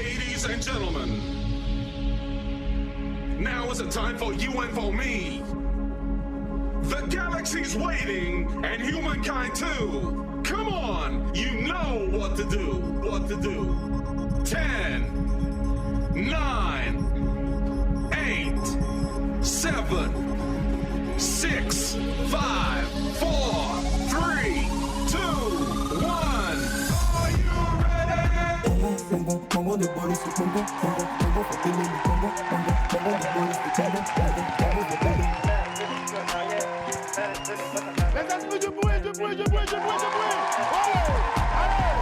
Ladies and gentlemen, now is the time for you and for me. The galaxy's waiting, and humankind too. Come on, you know what to do, what to do. 10, 9, 8, 7, 6, 5, 4, 3, 2, 1. Are you ready? Les esprits du bruit, du bruit, du bruit, du bruit, du bruit. Allez, allez.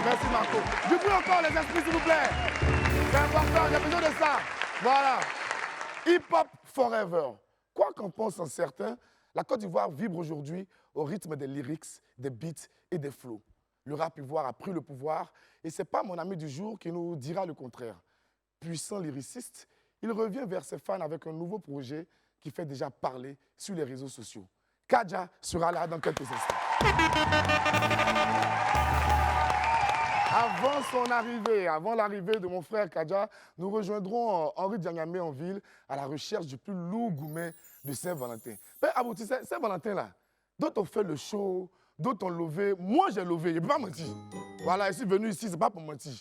Merci Marco. Du bruit encore les esprits s'il vous plaît. C'est important, j'ai besoin de ça. Voilà. Hip-hop forever. Quoi qu'en pensent certains, la Côte d'Ivoire vibre aujourd'hui au rythme des lyrics, des beats et des flows. Le rap ivoire a pris le pouvoir et ce n'est pas mon ami du jour qui nous dira le contraire. Puissant lyriciste, il revient vers ses fans avec un nouveau projet qui fait déjà parler sur les réseaux sociaux. Kadja sera là dans quelques instants. Avant son arrivée, avant l'arrivée de mon frère Kadja, nous rejoindrons Henri Dianyamé en ville à la recherche du plus lourd gourmet de Saint-Valentin. Ben, abouti, Saint-Valentin là, d'autres ont fait le show, d'autres ont levé. Moi j'ai levé, je ne peux pas mentir. Voilà, je suis venu ici, ce n'est pas pour mentir.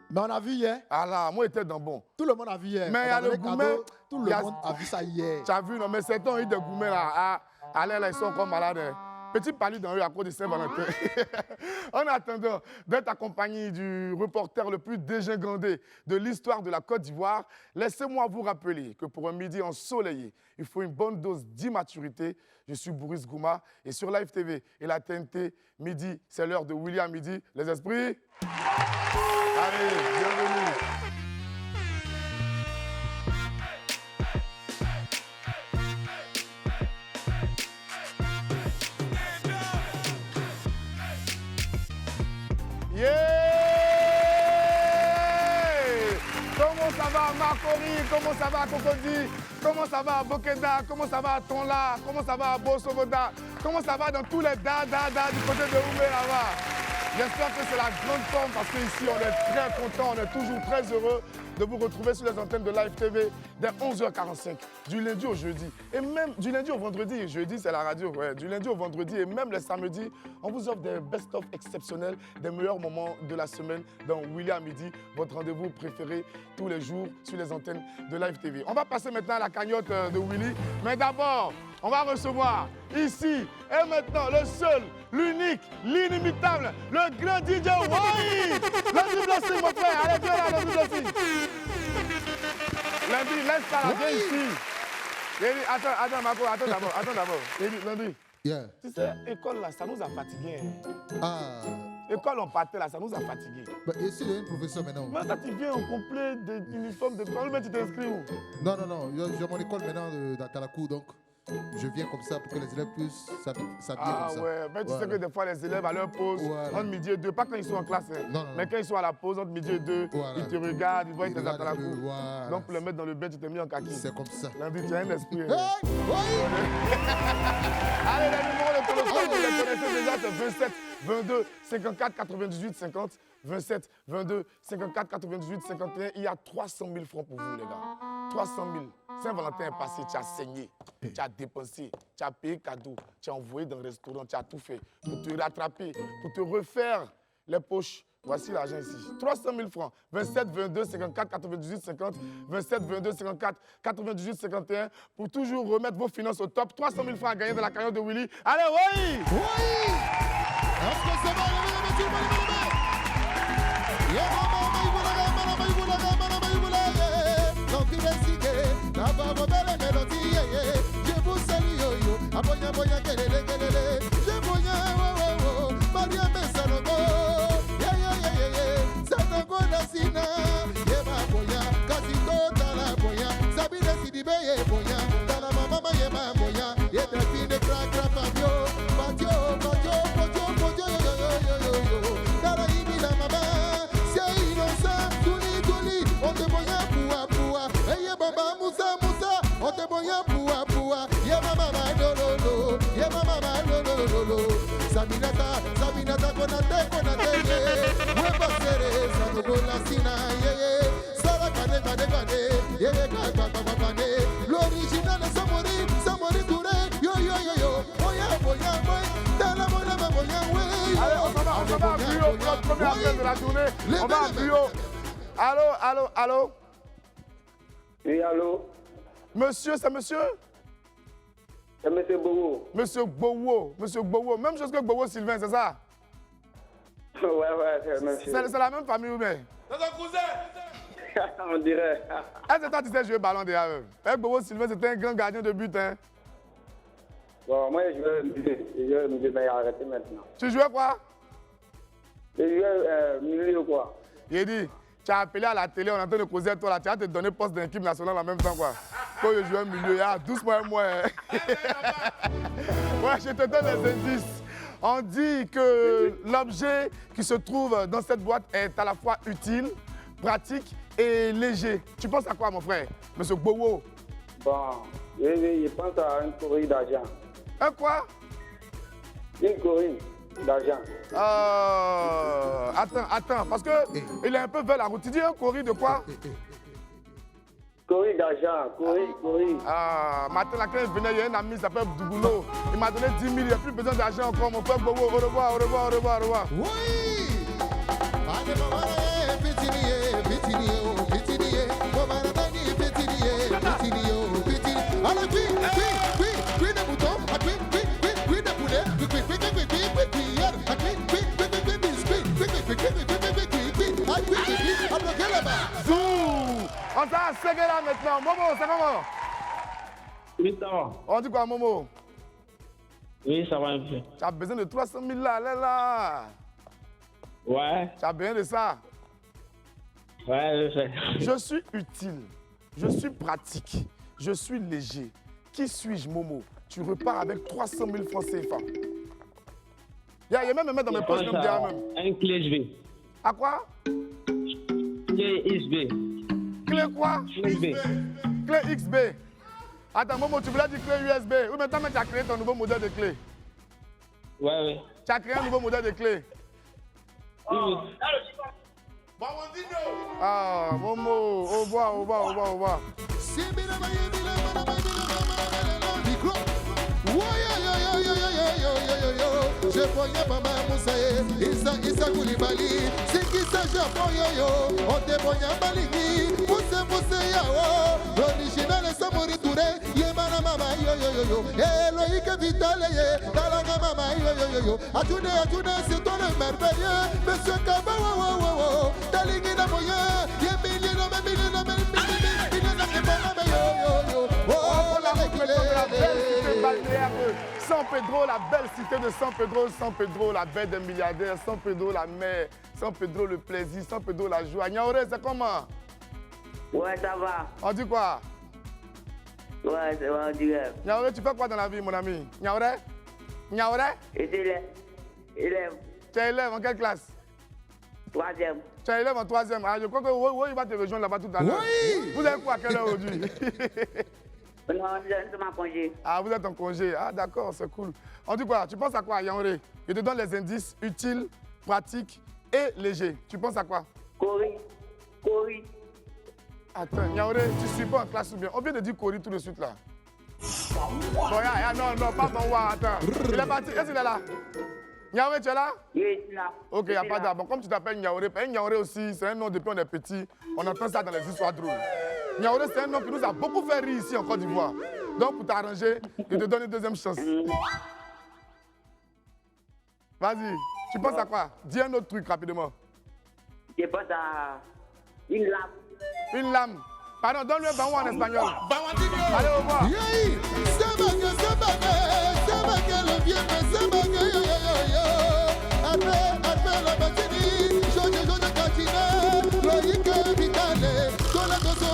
Mais on a vu hier. Ah là, moi j'étais dans bon. Tout le monde a vu hier. Mais il y a le gourmet. Tout le monde a vu ça hier. Tu as vu, non, mais certains ont eu des gourmets là. Allez, là, ils sont encore malades. Hein. Petit palu dans eux à cause de Saint-Valentin. En attendant d'être accompagné du reporter le plus dégingandé de l'histoire de la Côte d'Ivoire, laissez-moi vous rappeler que pour un midi ensoleillé, il faut une bonne dose d'immaturité. Je suis Boris Gouma et sur Live TV et la TNT, midi, c'est l'heure de Willy à midi. Les esprits, allez, bienvenue. Comment ça va Marcori? Comment ça va Cocody? Comment ça va Bokeda? Comment ça va Tonla? Comment ça va Bosovoda? Comment ça va dans tous les da du côté de Oumé là-bas? J'espère que c'est la grande forme parce qu'ici on est très content, on est toujours très heureux de vous retrouver sur les antennes de Live TV dès 11h45, du lundi au jeudi. Et même du lundi au vendredi, jeudi c'est la radio, ouais, du lundi au vendredi et même le samedi, on vous offre des best-of exceptionnels, des meilleurs moments de la semaine dans Willy à midi, votre rendez-vous préféré tous les jours sur les antennes de Live TV. On va passer maintenant à la cagnotte de Willy, mais d'abord, on va recevoir ici et maintenant le seul, l'unique, l'inimitable, le grand DJ Wai! Lundi Blessing, mon frère, allez viens là, Lundi Blessing. Lundi, laisse ça là, viens ici. Attends, Marco, attends d'abord. Lundi, Yeah. tu sais, école là, ça nous a fatigués. Ah. École en partait là, ça nous a fatigués. Bah, ici, il y a un professeur maintenant. Maintenant, tu viens en complet d'uniforme de parole, mais tu t'inscris où? Non. J'ai mon école maintenant dans la cour, donc je viens comme ça pour que les élèves puissent s'habiller comme ça. Ah ouais, mais tu sais que des fois, les élèves à leur pause, entre midi et 2, pas quand ils sont en classe, hein, Non. mais quand ils sont à la pause, entre midi et 2, ils te regardent, ils voient qu'ils t'attendent à la cour. Voilà. Donc, pour les mettre dans le bain, tu t'es mis en kaki. C'est comme ça. Lundi, tu as un esprit. Hein. Hey! Oui! Allez, les numéros de téléphone, vous les connaissez déjà, c'est 27 22 54 98 50. 27 22 54 98 51. Il y a 300 000 francs pour vous, les gars. 300 000. Saint-Valentin est passé, tu as saigné, tu as dépensé, tu as payé cadeau, tu as envoyé dans le restaurant, tu as tout fait pour te rattraper, pour te refaire les poches. Voici l'argent ici. 300 000 francs. 27 22 54 98 50. 27 22 54 98 51. Pour toujours remettre vos finances au top. 300 000 francs à gagner dans la carrière de Willy. Allez, oui! Oui! Est-ce que c'est bon? Je vous salue, yo, aboya, boya, kelele, kelele. Je boya, wo, Maria Mesalogo. Sanogo na sina, yeba boya, kasito tala boya. Sabine sidibe ye boya, tala mama yeba boya. Yete fine crack crack patio, yo. Tala première appel de la journée. On va en plus haut. Allô? Oui, allô? Monsieur, c'est monsieur? C'est monsieur Bowo. Monsieur Gbowo. Même chose que Gbowo Sylvain, c'est ça? Ouais, c'est monsieur. C'est la même famille ou bien? C'est ton cousin. On dirait. Est-ce que toi, tu sais jouer ballon déjà? Gbowo Sylvain, c'était un grand gardien de but, hein? Bon, moi, je jouais milieu, mais il a arrêté maintenant. Tu jouais quoi? Je jouais milieu, quoi. Il dit, tu as appelé à la télé, on est en train de causer à toi là, tu vas te donner poste d'un équipe nationale en même temps, quoi. Quand je joue un milieu, il y a 12 mois et moins. Ouais, je te donne les indices. On dit que l'objet qui se trouve dans cette boîte est à la fois utile, pratique et léger. Tu penses à quoi, mon frère, monsieur Gbowo? Bon, je pense à une corrige d'argent. Un quoi? Une corrige d'argent. Attends, parce qu'il est un peu vers la route. Tu dis un courrier de quoi? Corrige d'argent, corrige. Matin, là, quand il venait, il y a un ami qui s'appelle Dougoulot. Il m'a donné 10 000, il n'y a plus besoin d'argent encore, mon frère Gbowo. Au revoir. Oui. On s'est ségué là maintenant. Momo, c'est comment? Oui, ça va. On dit quoi, Momo? Oui, ça va un peu. Tu as besoin de 300 000 là, allez là. Ouais, Tu as besoin de ça. je sais. Je suis utile, je suis pratique, je suis léger. Qui suis-je, Momo? Tu repars avec 300 000 francs CFA. Il y a même mettre dans mes poches, même derrière même. Un clé USB. À quoi? Clé USB. Clé quoi? USB. Clé XB. Attends, Momo, tu voulais dire clé USB. Oui, maintenant, tu as créé ton nouveau modèle de clé. Ouais. Tu as créé un nouveau modèle de clé. Oui. Momo, au revoir. Je voyais Maman Moussaïe, Issa Koulibaly, c'est qui ça Japon yo, on te voyait Balingi, Mousse Yao, l'original est Samori Touré, Yemana Mama yo, Eloïque Vitale, Talanga Mama yo, Atune, c'est toi le merveilleux, Monsieur Kaba, Talingi Namoya, Yemili no San Pedro, la belle cité de San Pedro, la baie des milliardaires, San Pedro, la mer, San Pedro, le plaisir, San Pedro, la joie. Niaouré, c'est comment? Ouais, ça va. On dit quoi? Ouais, ça va, on dirait. Niaouré, tu fais quoi dans la vie, mon ami? Niaouré? Et c'est élève. Tu es élève en quelle classe? 3e. Tu es élève en 3e. Je crois que il va te rejoindre là-bas tout à l'heure. Oui. Vous avez quoi à quelle heure aujourd'hui? Non, nous sommes en congé. Vous êtes en congé. D'accord, c'est cool. On dit quoi? Tu penses à quoi, Yaouré? Je te donne les indices utiles, pratiques et légers. Tu penses à quoi? Cori. Attends, Yaouré, tu suis pas en classe ou bien? On vient de dire Cori tout de suite là. Non, pas bon, attends. Il est parti. Est-ce qu'il est là? Yaouré, tu es là? Il est là. Ok, il n'y a pas d'arbre. Comme tu t'appelles Yaouré, Yaouré aussi, c'est un nom depuis on est petit. On entend ça dans les histoires drôles. Yaouré, c'est un nom qui nous a beaucoup fait rire ici en Côte d'Ivoire. Donc, pour t'arranger, je te donne une deuxième chance. Vas-y, tu penses à quoi? Dis un autre truc rapidement. Je pense à une lame. Une lame. Pardon, donne-lui un ballon en espagnol. Allez, au revoir. Yay, le vieux, après la matinée, Georges Katina, Loïc Vitale, Kola Doso,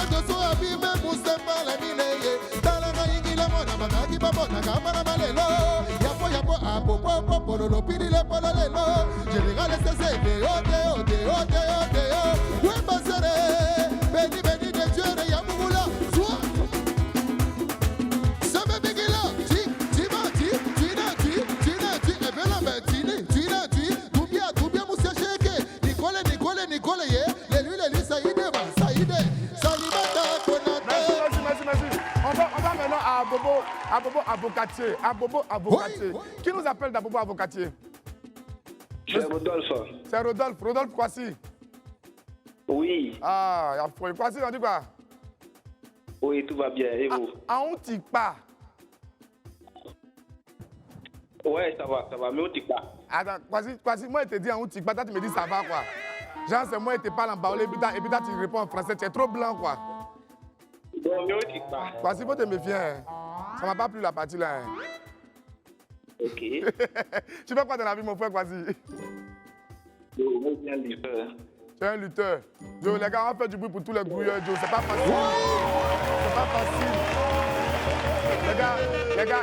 Abime, Moussema, la Mineye, Talana la Mona, Manaki, Babona, Kamara Malelo, Yapo, Apo, Polo, Pili, la Palalelo, Général SSC, Ode, oui, Bassere, Beni, de Dieu, Yamoula, soit. Merci. On va maintenant à Abobo Avocatier. Oui. Qui nous appelle d'Abobo Avocatier? C'est Rodolphe. C'est Rodolphe. Rodolphe Kwasi. Oui. Ah, il y a Froy. Kwasi, on dit quoi? Oui, tout va bien. Et vous? Ah, on tique pas. Ouais, ça va, mais on tique pas. Attends, Kwasi, moi, je te dis on tique pas, toi, tu me dis ça va, quoi. Genre, c'est moi, je te parle en baoulé, et puis toi, tu réponds en français. Tu es trop blanc, quoi. Bon, mais on tique pas. Kwasi, faut te méfier. Hein. Ça m'a pas plu la partie là. Hein. Ok. Tu fais quoi dans la vie, mon frère Kwasi? Moi, je viens de lire. Tu es un lutteur. Yo, les gars, on va faire du bruit pour tous les grouilleurs, Joe. C'est pas facile. C'est pas facile.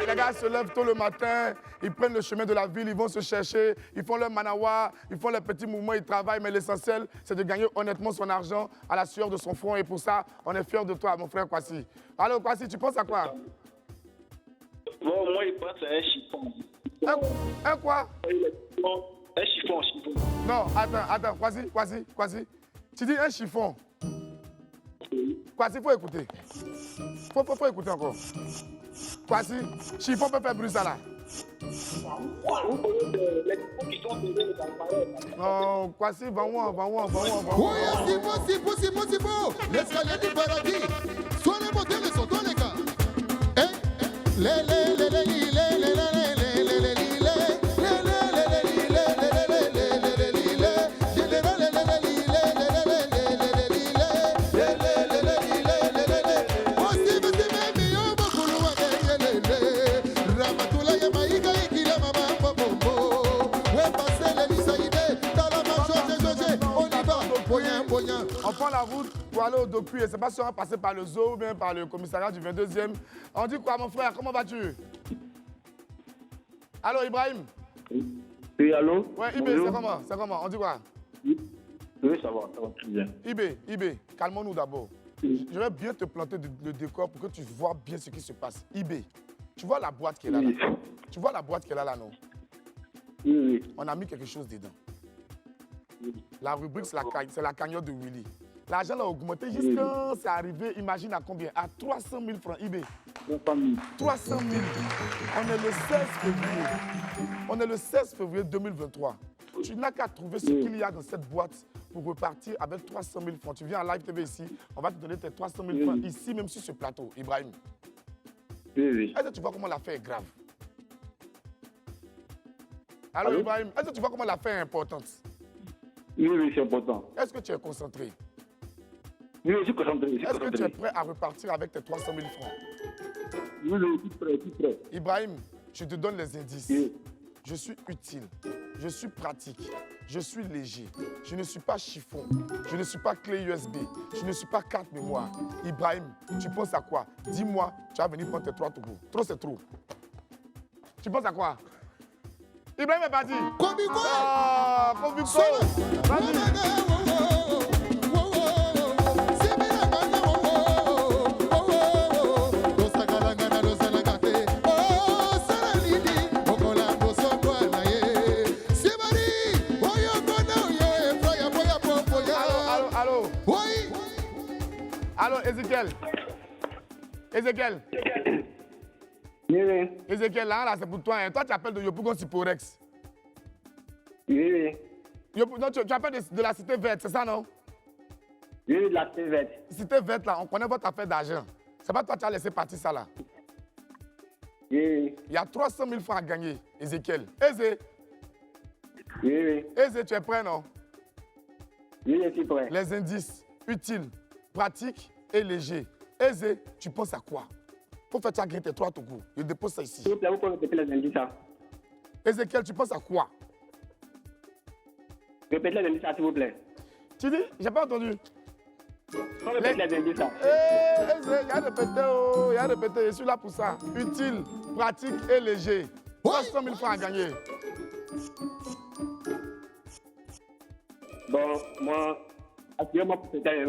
Les gars se lèvent tôt le matin, ils prennent le chemin de la ville, ils vont se chercher, ils font leur manawa, ils font leurs petits mouvements, ils travaillent, mais l'essentiel, c'est de gagner honnêtement son argent à la sueur de son front. Et pour ça, on est fiers de toi, mon frère Kwasi. Alors, Kwasi, tu penses à quoi? Bon, moi, je pense à un chiffon. Un quoi? Un chiffon. Non, attends, Kwasi. Tu dis un chiffon. Kwasi, faut écouter. Faut écouter encore. Kwasi, chiffon peut faire bruit ça là. Non, Kwasi, va-moi. Oui, c'est possible. L'escalier du paradis. Soit les modèles sont dans les gars. On prend la route pour aller au docu et c'est pas si on va passer par le zoo ou bien par le commissariat du 22e. On dit quoi, mon frère? Comment vas-tu? Allô, Ibrahim? Oui, allô? Ouais, Ibé, c'est comment? On dit quoi? Oui, ça va très bien. Ibé, calmons-nous d'abord. Je vais bien te planter le décor pour que tu vois bien ce qui se passe. Ibé, tu vois la boîte qui est là, là? Tu vois la boîte qui est là, non? Oui. On a mis quelque chose dedans. La rubrique, c'est la cagnotte de Willy. L'argent a augmenté jusqu'à, c'est arrivé, imagine à combien? À 300 000 francs, Ibé. 300 000. On est le 16 février 2023. Tu n'as qu'à trouver ce qu'il y a dans cette boîte pour repartir avec 300 000 francs. Tu viens en live TV ici, on va te donner tes 300 000 francs ici, même sur ce plateau, Ibrahim. Oui. Est-ce que tu vois comment l'affaire est grave? Allô, Ibrahim, est-ce que tu vois comment l'affaire est importante? Oui, c'est important. Est-ce que tu es concentré? Oui, je suis concentré. Est-ce que tu es prêt à repartir avec tes 300 000 francs? Oui, je suis prêt. Ibrahim, je te donne les indices. Oui. Je suis utile, je suis pratique, je suis léger, je ne suis pas chiffon, je ne suis pas clé USB, je ne suis pas carte mémoire. Ibrahim, tu penses à quoi? Dis-moi, tu vas venir prendre tes 3 tours. Trop, c'est trop. Tu penses à quoi? Ibrahim est parti. Comico. Comico. Vas-y. Allô, Ezekiel. Oui. Ezekiel, là, c'est pour toi. Hein. Toi, tu appelles de Yopougon Siporex. Oui. Non, tu appelles de la cité verte, c'est ça, non? Oui, de la cité verte. Cité verte, là, on connaît votre affaire d'argent. C'est pas toi qui as laissé partir ça, là. Oui. Il y a 300 000 francs à gagner, Ezekiel. Eze. Oui. Eze, tu es prêt, non? Oui, je suis prêt. Les indices, utiles, pratiques et légers. Eze, tu penses à quoi? Faut faire gagner tes 3 tours. Je dépose ça ici. S'il vous plaît, vous pouvez répéter les indices. Ezekiel, tu penses à quoi? Répétez les indices, s'il vous plaît. Tu dis? J'ai pas entendu. Répétez les indices. Eze, il y a répété, je suis là pour ça. Utile, pratique et léger. 300 000 francs à gagner. Bon, moi, actuellement,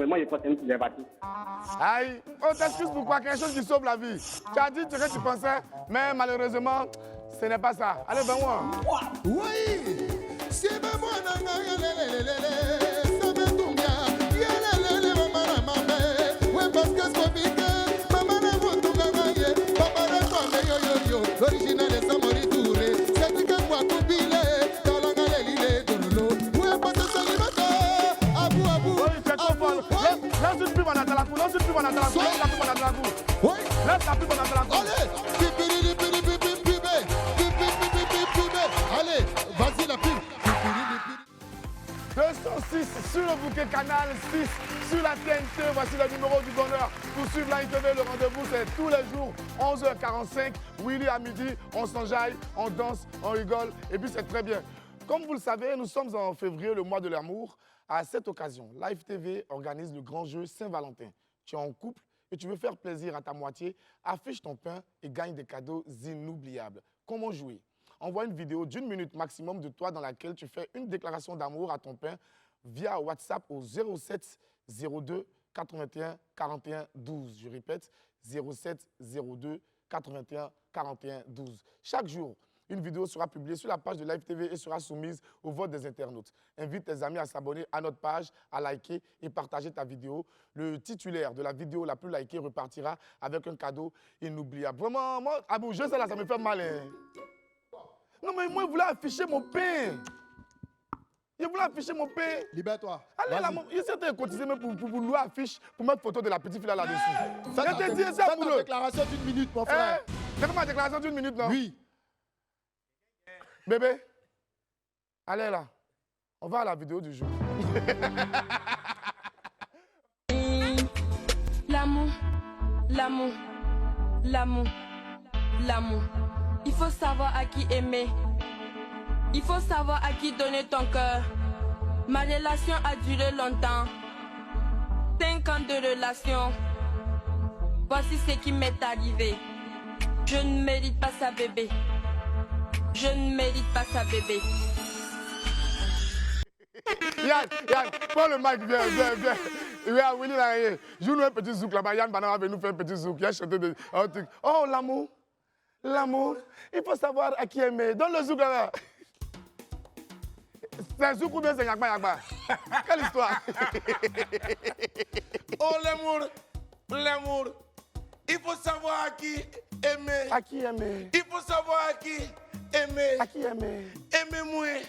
moi, je pense que c'est parti. Aïe, on t'excuse pourquoi? Quelque chose qui sauve la vie. Tu as dit ce que tu pensais, mais malheureusement, ce n'est pas ça. Allez, ben-moi. Oui, c'est pas moi, l'original est Samori Touré, c'est que moi, Koubile, dans la galerie, plus pendant la cour. Laisse la plus pendant la cour. Oui. Laisse la plus pendant la cour. Allez. Allez, vas-y la pub. 206 sur le bouquet Canal 6 sur la TNT. Voici le numéro du bonheur. Pour suivre la ITV, le rendez-vous, c'est tous les jours, 11h45. Willy à midi, on s'enjaille, on danse, on rigole. Et puis c'est très bien. Comme vous le savez, nous sommes en février, le mois de l'amour. À cette occasion, Live TV organise le grand jeu Saint-Valentin. Tu es en couple et tu veux faire plaisir à ta moitié, affiche ton pain et gagne des cadeaux inoubliables. Comment jouer? Envoie une vidéo d'1 minute maximum de toi dans laquelle tu fais une déclaration d'amour à ton pain via WhatsApp au 07 02 81 41 12. Je répète, 07 02 81 41 12. Chaque jour, une vidéo sera publiée sur la page de Live TV et sera soumise au vote des internautes. Invite tes amis à s'abonner à notre page, à liker et partager ta vidéo. Le titulaire de la vidéo la plus likée repartira avec un cadeau inoubliable. Vraiment, moi, à bouger ça là, ça me fait mal. Hein. Non, mais moi, je voulais afficher mon pain. Je voulais afficher mon pain. Libère-toi. Allez là, il s'était cotisé même pour louer affiche, pour mettre photo de la petite fille là-dessus. Fais ta déclaration d'1 minute, mon frère. C'est comme ma déclaration d'1 minute, non? Oui. Bébé, allez là, on va à la vidéo du jour. L'amour, l'amour, l'amour, l'amour. Il faut savoir à qui aimer. Il faut savoir à qui donner ton cœur. Ma relation a duré longtemps. 5 ans de relation. Voici ce qui m'est arrivé. Je ne mérite pas ça, bébé. Je ne mérite pas ça, bébé. Yann, prends le mic, viens. Viens, Willy là, joue-nous un petit zouk là-bas. Yann Banana va nous faire un petit zouk. Il a chanté de... Oh, l'amour, l'amour, il faut savoir à qui aimer. Donne le zouk là-bas. C'est un zouk ou bien c'est Yagba? Quelle histoire? Oh, l'amour, l'amour. Il faut savoir à qui aimer. À qui aimer? Il faut savoir à qui aimer. À qui aimer? Aimez-moi,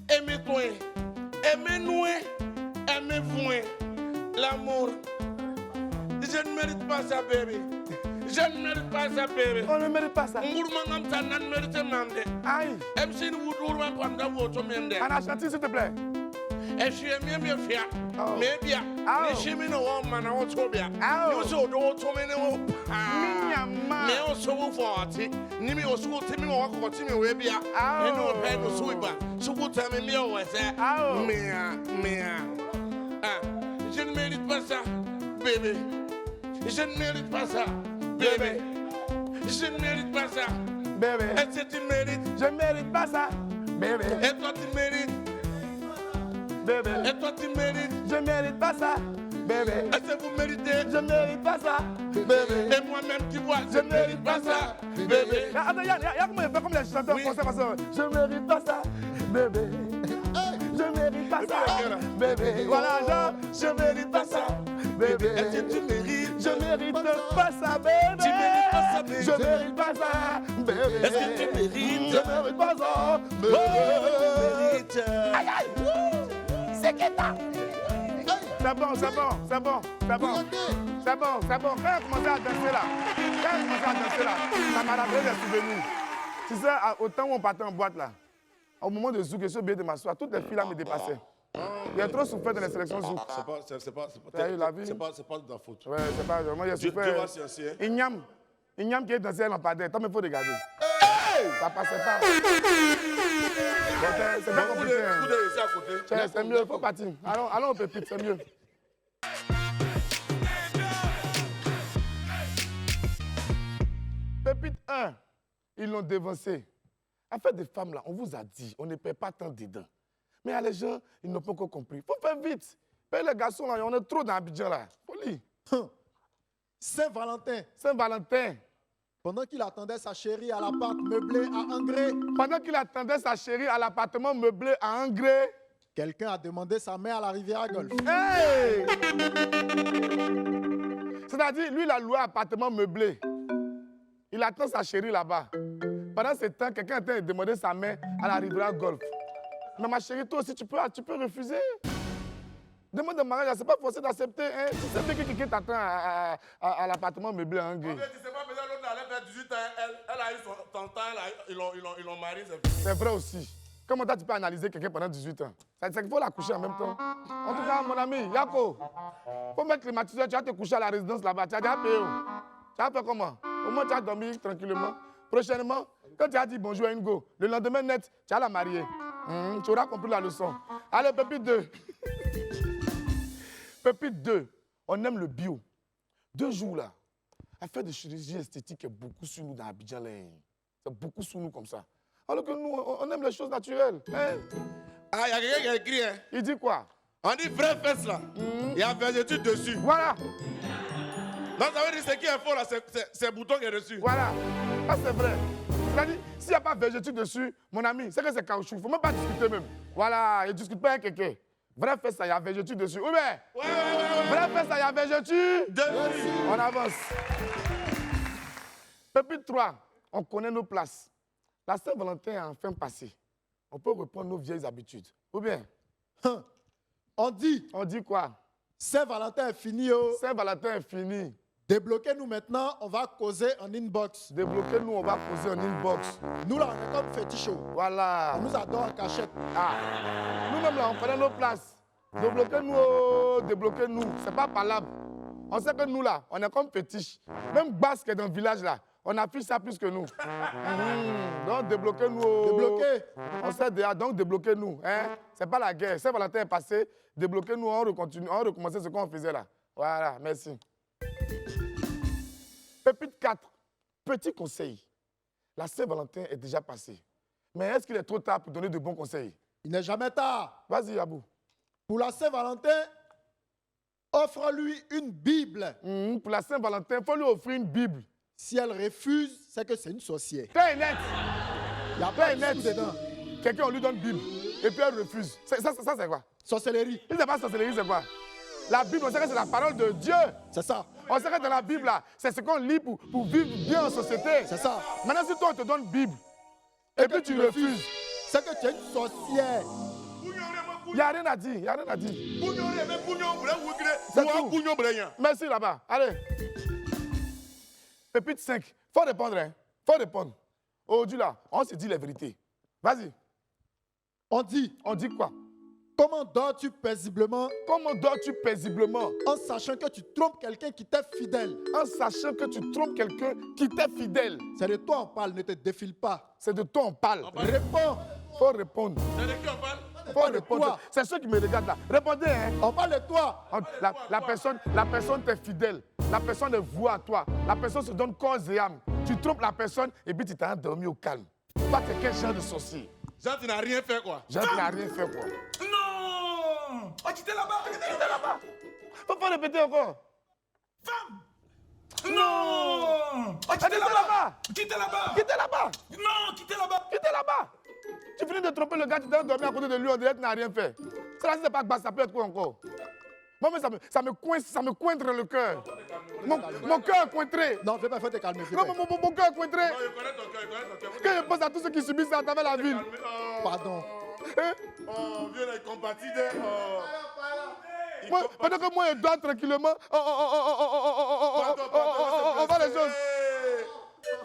aimez-toi. Aimez-nous, aimez-vous. L'amour. Je ne mérite pas ça, bébé. Je ne mérite pas ça, bébé. On ne mérite pas ça. Aïe. Anna, chante s'il te plaît. Et je suis bien fier. Mais bien, les chemins n'ont pas de nous sommes mais on se voit forti. Ni me aussi go temi wo ko temi we bia. E no pe no so iba. So go temi me o say. Je ne mérite pas ça, bébé. Je ne mérite pas ça, bébé. Je ne mérite pas ça, bébé. Est-ce que tu mérites? Je ne mérite pas ça, bébé. Et toi tu mérites? Bébé. Et toi tu mérites? Je ne mérite pas ça, bébé. Est-ce que vous méritez? Je ne mérite pas ça, bébé. Et moi-même tu vois, je ne mérite pas ça, bébé. Attends, il y a comment il fait comme les chanteurs français parce que je ne mérite pas ça, bébé. Je ne mérite pas ça, bébé. Voilà, genre, je ne mérite pas ça, bébé. Est-ce que tu mérites? Je ne mérite pas ça, bébé. Tu mérites pas ça, bébé. Je ne mérite pas ça, bébé. Est-ce que tu mérites? Je ne mérite pas ça, bébé. Aïe, aïe. C'est qui ça? C'est bon. Quand elle a commencé à danser là, ça m'a rappelé des souvenirs. Tu sais, au temps où on partait en boîte là, au moment de zouk, je suis obligé de m'asseoir, toutes les filles là me dépassaient. Il y a trop souffert dans les sélections zouk. C'est pas de ta faute. Ouais, c'est pas. Moi, j'ai souffert. Dieu va chercher. Ignam qui est dansé en padère, toi, il faut regarder. Ça passait pas. C'est pas compliqué. C'est mieux, il faut partir. Allons au pépite, c'est mieux. Pépite 1, ils l'ont dévancé. Affaire des femmes là, on vous a dit, on ne paie pas tant dedans. Mais les gens, ils n'ont pas encore compris. Il faut faire vite. Paye les garçons là, on est trop dans Abidjan là. Folie. Saint-Valentin. Saint-Valentin. Pendant qu'il attendait sa chérie à l'appart meublé à Angré. Pendant qu'il attendait sa chérie à l'appartement meublé à Angré. Quelqu'un a demandé sa main à la rivière Golfe. Hey! C'est-à-dire, lui, il a loué un appartement meublé. Il attend sa chérie là-bas. Pendant ce temps, quelqu'un a demandé sa main à la rivière Golfe. Mais ma chérie, toi aussi, tu peux refuser. Demande de mariage, c'est pas forcé d'accepter. Hein. Tu sais bien que quelqu'un t'attend à l'appartement meublé. Hein, En fait, tu sais pas, peut-être l'autre allait faire 18 ans, elle a eu son temps, ils l'ont marié, c'est fini. C'est vrai aussi. Comment toi tu peux analyser quelqu'un pendant 18 ans? C'est qu'il faut la coucher en même temps. En tout cas, mon ami, Yako, faut mettre climatiseur, tu vas te coucher à la résidence là-bas. Tu as déjà payé. Tu vas faire comment? Au moins tu vas dormir tranquillement. Prochainement, quand tu as dit bonjour à Ingo, le lendemain net, tu vas la marier. Tu auras compris la leçon. Allez, Pépite 2. Pépite 2, on aime le bio. 2 jours là, à faire des chirurgies esthétiques est beaucoup sur nous dans Abidjan. C'est beaucoup sur nous comme ça. Alors que nous, on aime les choses naturelles. Hein? Ah, il y a quelqu'un qui a écrit, hein. Il dit quoi? On dit vraie fesse là. Il y a végétude dessus. Voilà. Donc ça veut dire ce qui est faux là, c'est bouton qui est dessus. Voilà. Ça c'est vrai. C'est-à-dire, s'il n'y a pas végétude dessus, mon ami, c'est que c'est caoutchouc. Il ne faut même pas discuter même. Voilà, il ne discute pas avec quelqu'un. Vrai fesse, il y a végétude dessus. Oui, mais. Ouais. Vrai fesse, il y a végétude dessus. On avance. Pépite 3, on connaît nos places. La Saint-Valentin est enfin passée. On peut reprendre nos vieilles habitudes. Ou bien? On dit quoi? Saint-Valentin est fini. Oh. Saint-Valentin est fini. Débloquez-nous maintenant, on va causer en inbox. Débloquez-nous, on va causer en inbox. Nous là, on est comme fétichos. Voilà. On nous adore en cachette. Ah. Nous-mêmes là, on connaît nos places. Débloquez-nous, oh, débloquez-nous. C'est pas parlable. On sait que nous là, on est comme fétiches. Même Basse qui est dans le village là, on affiche ça plus que nous. Donc débloquez-nous. Oh. Débloquez. On sait déjà, donc débloquez-nous. Hein? C'est pas la guerre. Saint-Valentin est passé. Débloquez-nous, on recommence ce qu'on faisait là. Voilà, merci. Pépite 4, petit conseil. La Saint-Valentin est déjà passée. Mais est-ce qu'il est trop tard pour donner de bons conseils? Il n'est jamais tard. Vas-y, Abou. Pour la Saint-Valentin, offre-lui une Bible. Pour la Saint-Valentin, il faut lui offrir une Bible. Si elle refuse, c'est que c'est une sorcière. T'es net. Il n'y a pas de sous dedans. Quelqu'un, on lui donne Bible. Et puis elle refuse. Ça c'est quoi? Sorcellerie. Il ne sait pas sorcellerie, c'est quoi? La Bible, on sait que c'est la parole de Dieu. C'est ça. On sait que dans la Bible, là, c'est ce qu'on lit pour vivre bien en société. C'est ça. Maintenant, si toi, on te donne Bible, et puis tu refuses, c'est que tu es une sorcière. Il n'y a rien à dire, il n'y a rien à dire. C'est tout. Merci là-bas. Allez. Pépite 5. Faut répondre, hein. Faut répondre. Aujourd'hui, là, on se dit la vérité. Vas-y. On dit quoi? Comment dors-tu paisiblement? Comment dors-tu paisiblement? En sachant que tu trompes quelqu'un qui t'est fidèle. En sachant que tu trompes quelqu'un qui t'est fidèle. C'est de toi on parle, ne te défile pas. C'est de toi on parle. Réponds. Faut répondre. C'est de qui on parle? Faut répondre. C'est ceux qui me regardent là. Répondez, hein. On parle de toi. La personne t'est fidèle. La personne est vouée à toi. La personne se donne corps et âme. Tu trompes la personne et puis tu t'en dormi au calme. Toi, t'es quel genre de sorcier? Jean, tu n'as rien fait quoi? Jean, tu n'as rien fait quoi? Non! Oh, quittez là-bas! Quittez là-bas! Faut pas répéter encore. Femme! Non! Oh, quittez là-bas! Quittez là-bas! Quittez là-bas! Non, quittez là-bas! Quittez là-bas! Tu finis de tromper le gars, tu t'es dormi à côté de lui, on dirait que tu n'as rien fait. Ça, c'est pas basse, ça peut être quoi encore? Moi, mais ça me cointre le cœur. Mon cœur est cointré. Non, je vais pas faire te calmer. Non, mon cœur est cointré. Non, je connais ton cœur, Quand je pense à tous ceux qui subissent ça à travers la ville. Pardon. Hein? Oh, vieux là, il compatit. Pendant que moi, je dors tranquillement, on va les choses. Il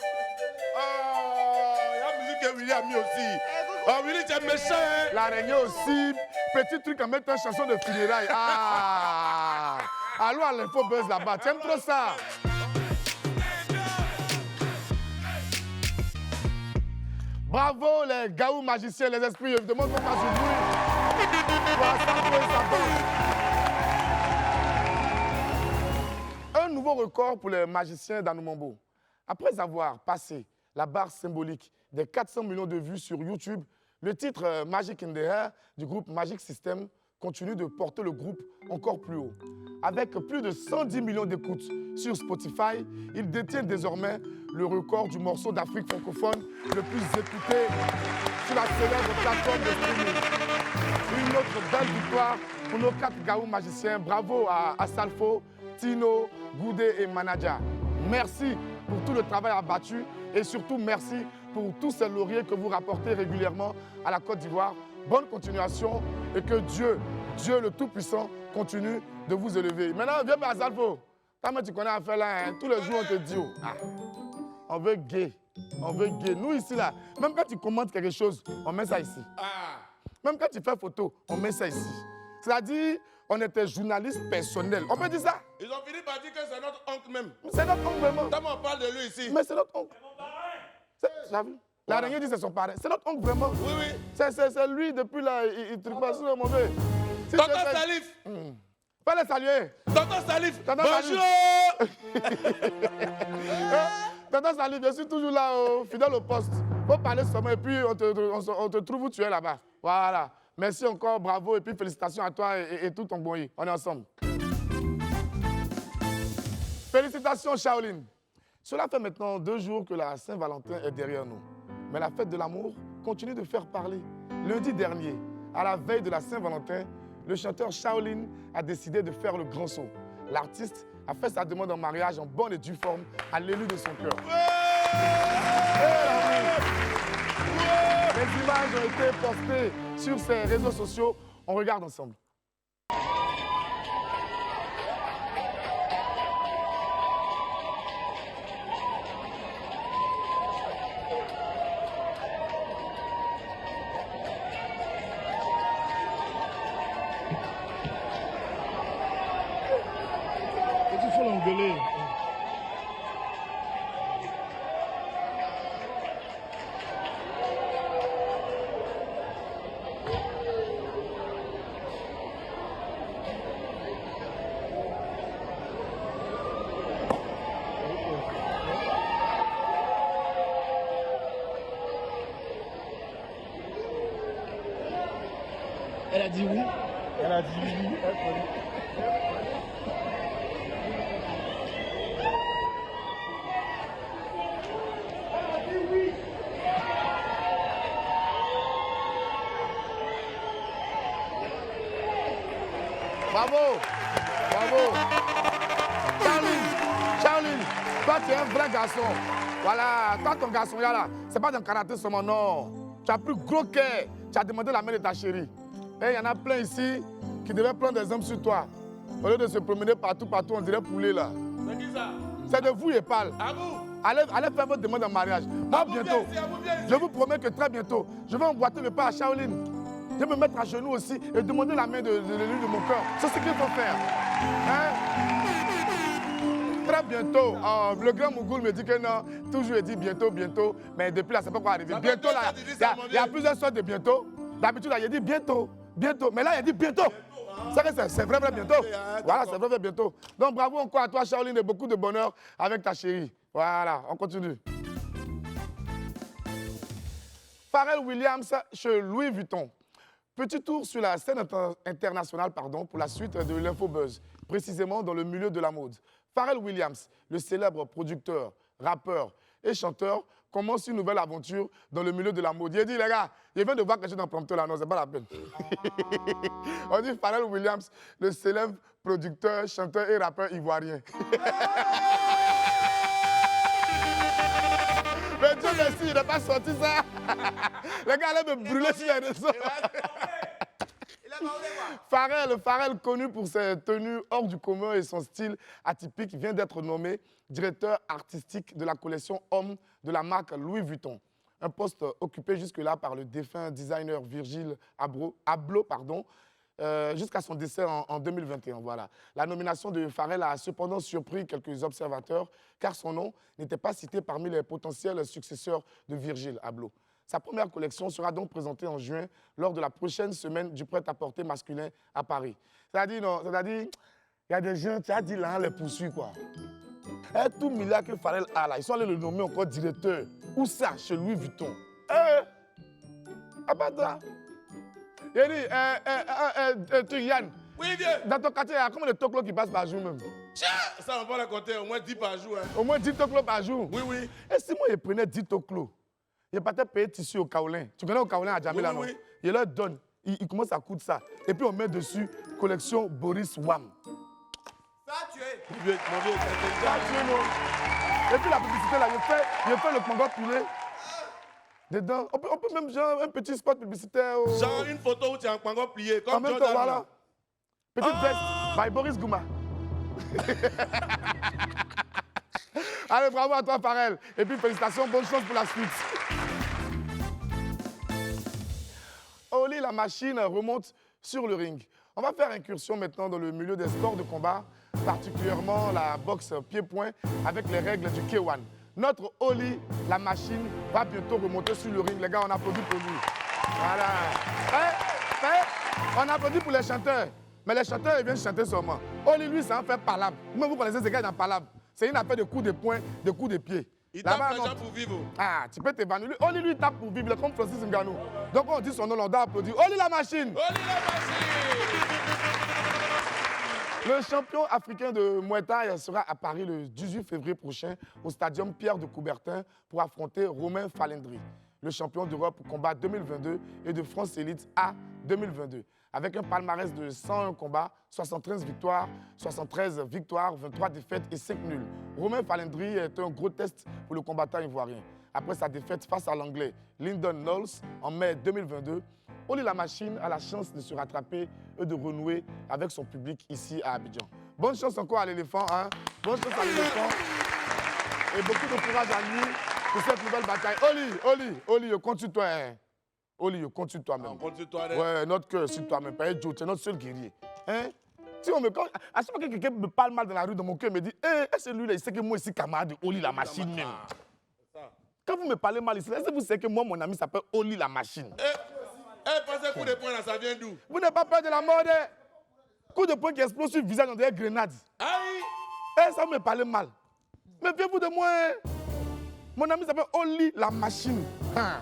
y a la musique que Willy a mis aussi. Oh, Willy, tu es méchant, hein? L'araignée aussi, petit truc à mettre en chanson de funérailles. Ah! Allô à l'info buzz là-bas, tu aimes trop ça? Bravo les gaou magiciens, les esprits, évidemment, qu'on fasse du bruit. Un nouveau record pour les magiciens d'Anoumambo. Après avoir passé la barre symbolique des 400 millions de vues sur YouTube, le titre Magic in the Air du groupe Magic System continue de porter le groupe encore plus haut. Avec plus de 110 millions d'écoutes sur Spotify, il détient désormais le record du morceau d'Afrique francophone le plus écouté sur la célèbre plateforme de streaming. Une autre belle victoire pour nos 4 gaou magiciens. Bravo à Salfo, Tino, Goudé et Manaja. Merci pour tout le travail abattu et surtout merci pour tous ces lauriers que vous rapportez régulièrement à la Côte d'Ivoire. Bonne continuation et que Dieu Dieu le Tout-Puissant continue de vous élever. Maintenant, viens par Salfo. Toi, tu connais affaire là, hein? Tous les jours, on te dit, oh, ah, on veut gay. On veut gay. Nous, ici, là, même quand tu commentes quelque chose, on met ça ici. Même quand tu fais photo, on met ça ici. C'est-à-dire, on était journaliste personnel. On peut dire ça? Ils ont fini par dire que c'est notre oncle même. C'est notre oncle vraiment. Comment on parle de lui ici? Mais c'est notre oncle. C'est mon parrain. L'araignée dit que c'est son parrain. C'est notre oncle vraiment. Oui, oui. C'est lui, depuis là, il truc pas sur le mauvais. Si Tonton Salif. Fais le saluer. Tonton Salif. Tonton Bonjour. Tonton Salif, je suis toujours là, fidèle au poste. Faut parler seulement et puis on te trouve où tu es là-bas. Voilà. Merci encore, bravo et puis félicitations à toi et tout ton boy. On est ensemble. Félicitations, Shaolin. Cela fait maintenant 2 jours que la Saint-Valentin est derrière nous. Mais la fête de l'amour continue de faire parler. Lundi dernier, à la veille de la Saint-Valentin, le chanteur Shaolin a décidé de faire le grand saut. L'artiste a fait sa demande en mariage en bonne et due forme à l'élu de son cœur. Les images ont été postées sur ses réseaux sociaux. On regarde ensemble. Il faut l'engueuler. Elle a dit oui. Elle a dit oui. Bravo. Bravo. Charlie, toi tu es un vrai garçon. Voilà, toi ton garçon là, c'est pas d'un karaté seulement, non. Tu as plus gros cœur. Tu as demandé la main de ta chérie. Et il y en a plein ici qui devaient prendre des hommes sur toi. Au lieu de se promener partout, on dirait poulet là. C'est qui ça? C'est de vous, il parle. À vous? Allez faire votre demande en mariage. Moi, bientôt, je vous promets que très bientôt, je vais emboîter le pas à Shaolin. Je vais me mettre à genoux aussi et demander la main de l'élu de mon cœur. C'est ce qu'il faut faire. Hein? Très bientôt. Le grand Mougoul me dit que non. Toujours il dit bientôt, bientôt. Mais depuis là, c'est pas quoi arriver. Bientôt là, il y a plusieurs sortes de bientôt. D'habitude, là, il dit bientôt, bientôt. Mais là, il dit bientôt. C'est vrai, bientôt. Voilà, c'est vrai, bientôt. Donc, bravo encore à toi, Shaolin, et beaucoup de bonheur avec ta chérie. Voilà, on continue. Pharrell Williams chez Louis Vuitton. Petit tour sur la scène internationale pour la suite de l'Infobuzz, précisément dans le milieu de la mode. Pharrell Williams, le célèbre producteur, rappeur et chanteur, commence une nouvelle aventure dans le milieu de la mode. Il dit, les gars, il vient de voir quelque chose dans le prompteur là, non, c'est pas la peine. On dit Pharrell Williams, le célèbre producteur, chanteur et rappeur ivoirien. Mais Dieu merci, il n'a pas sorti ça. Les gars allaient me brûler sur les réseaux. Pharrell, connu pour ses tenues hors du commun et son style atypique, vient d'être nommé directeur artistique de la collection Homme de la marque Louis Vuitton. Un poste occupé jusque-là par le défunt designer Virgil Abloh, jusqu'à son décès en 2021. Voilà. La nomination de Pharrell a cependant surpris quelques observateurs, car son nom n'était pas cité parmi les potentiels successeurs de Virgil Abloh. Sa première collection sera donc présentée en juin lors de la prochaine semaine du prêt-à-porter masculin à Paris. C'est-à-dire, il y a des gens, tu as dit là, les poursuit quoi. Et tout milliard que Pharrell a là, ils sont allés le nommer encore directeur. Où ça, chez Louis Vuitton? Pas toi. Il dit, tu Yann. Oui, vieux. Dans ton quartier, il y a combien de toclos qui passent par jour même? Ça, on va le compter, au moins 10 par jour. Hein. Au moins 10 toclos par jour? Oui, oui. Et si moi, je prenais 10 toclos, il partait payer tissu au Kaolin. Tu connais au Kaolin à Djamila, non? Oui. Il leur donne. Il commence à coûter ça. Et puis on met dessus collection Boris Wam. Ça a tué. Mon vieux, ça a tué, non? Et puis la publicité là, il fait le Congo pilé. Dedans, on peut même genre un petit spot publicitaire. Genre une photo où tu as un pango plié. Comme en même temps, voilà. Petite veste by Boris Gouma. Allez, bravo à toi, Pharrell. Et puis, félicitations, bonne chance pour la suite. Oli, la machine, remonte sur le ring. On va faire incursion maintenant dans le milieu des sports de combat, particulièrement la boxe pied-point avec les règles du K1. Notre Oli, la machine, va bientôt remonter sur le ring. Les gars, on applaudit pour lui. Voilà. On applaudit pour les chanteurs. Mais les chanteurs, ils viennent chanter seulement. Oli, lui, c'est un fait palabre. Même vous connaissez ces gars dans palabre. C'est une affaire de coups de poing, de coups de pied. Il tape les gens pour vivre. Ah, tu peux t'évanouir. Oli, lui, tape pour vivre, comme Francis Ngannou. Donc, on dit son nom, on doit applaudir. Oli, la machine. Oli, la machine. Le champion africain de Muay Thai sera à Paris le 18 février prochain au stadium Pierre de Coubertin pour affronter Romain Falendry, le champion d'Europe combat 2022 et de France Élite A 2022. Avec un palmarès de 101 combats, 73 victoires, 23 défaites et 5 nuls. Romain Falendry est un gros test pour le combattant ivoirien. Après sa défaite face à l'anglais Lyndon Knowles en mai 2022, Oli la machine a la chance de se rattraper et de renouer avec son public ici à Abidjan. Bonne chance encore à l'éléphant, hein? Bonne chance à l'éléphant. Et beaucoup de courage à lui pour cette nouvelle bataille. Oli, je compte sur toi. Hein? Oli, je compte sur toi-même. On compte sur toi, hein? Ouais, notre cœur sur toi-même. Pas Joe, tu es notre seul guerrier. Hein? Si on me... À chaque fois que quelqu'un me parle mal dans la rue, dans mon cœur, me dit, est-ce que lui, là, il sait que moi, ici, camarade de Oli la machine même. Quand vous me parlez mal ici, est-ce que vous savez que moi, mon ami s'appelle Oli la machine? Pensez coup de poing là, ça vient d'où? Vous n'avez pas peur de la mort, hein? Coup de poing qui explose sur le visage dans des grenades. Aïe! Ça me parlait mal. Méfiez-vous de moi, hein? Mon ami s'appelle Oli la machine. Hein?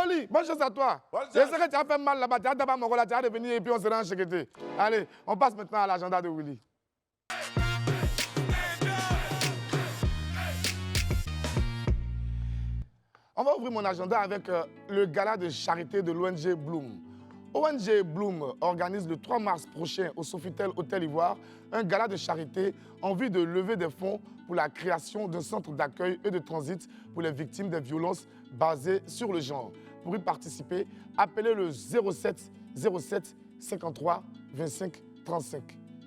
Oli, bonne chance à toi. Je sais que tu as fait mal là-bas, tu as d'abord mon rôle là, tu as revenir et puis on sera en sécurité. Allez, on passe maintenant à l'agenda de Willy. On va ouvrir mon agenda avec le gala de charité de l'ONG Bloom. ONG Bloom organise le 3 mars prochain au Sofitel Hôtel Ivoire un gala de charité en vue de lever des fonds pour la création d'un centre d'accueil et de transit pour les victimes des violences basées sur le genre. Pour y participer, appelez le 07 07 53 25 35.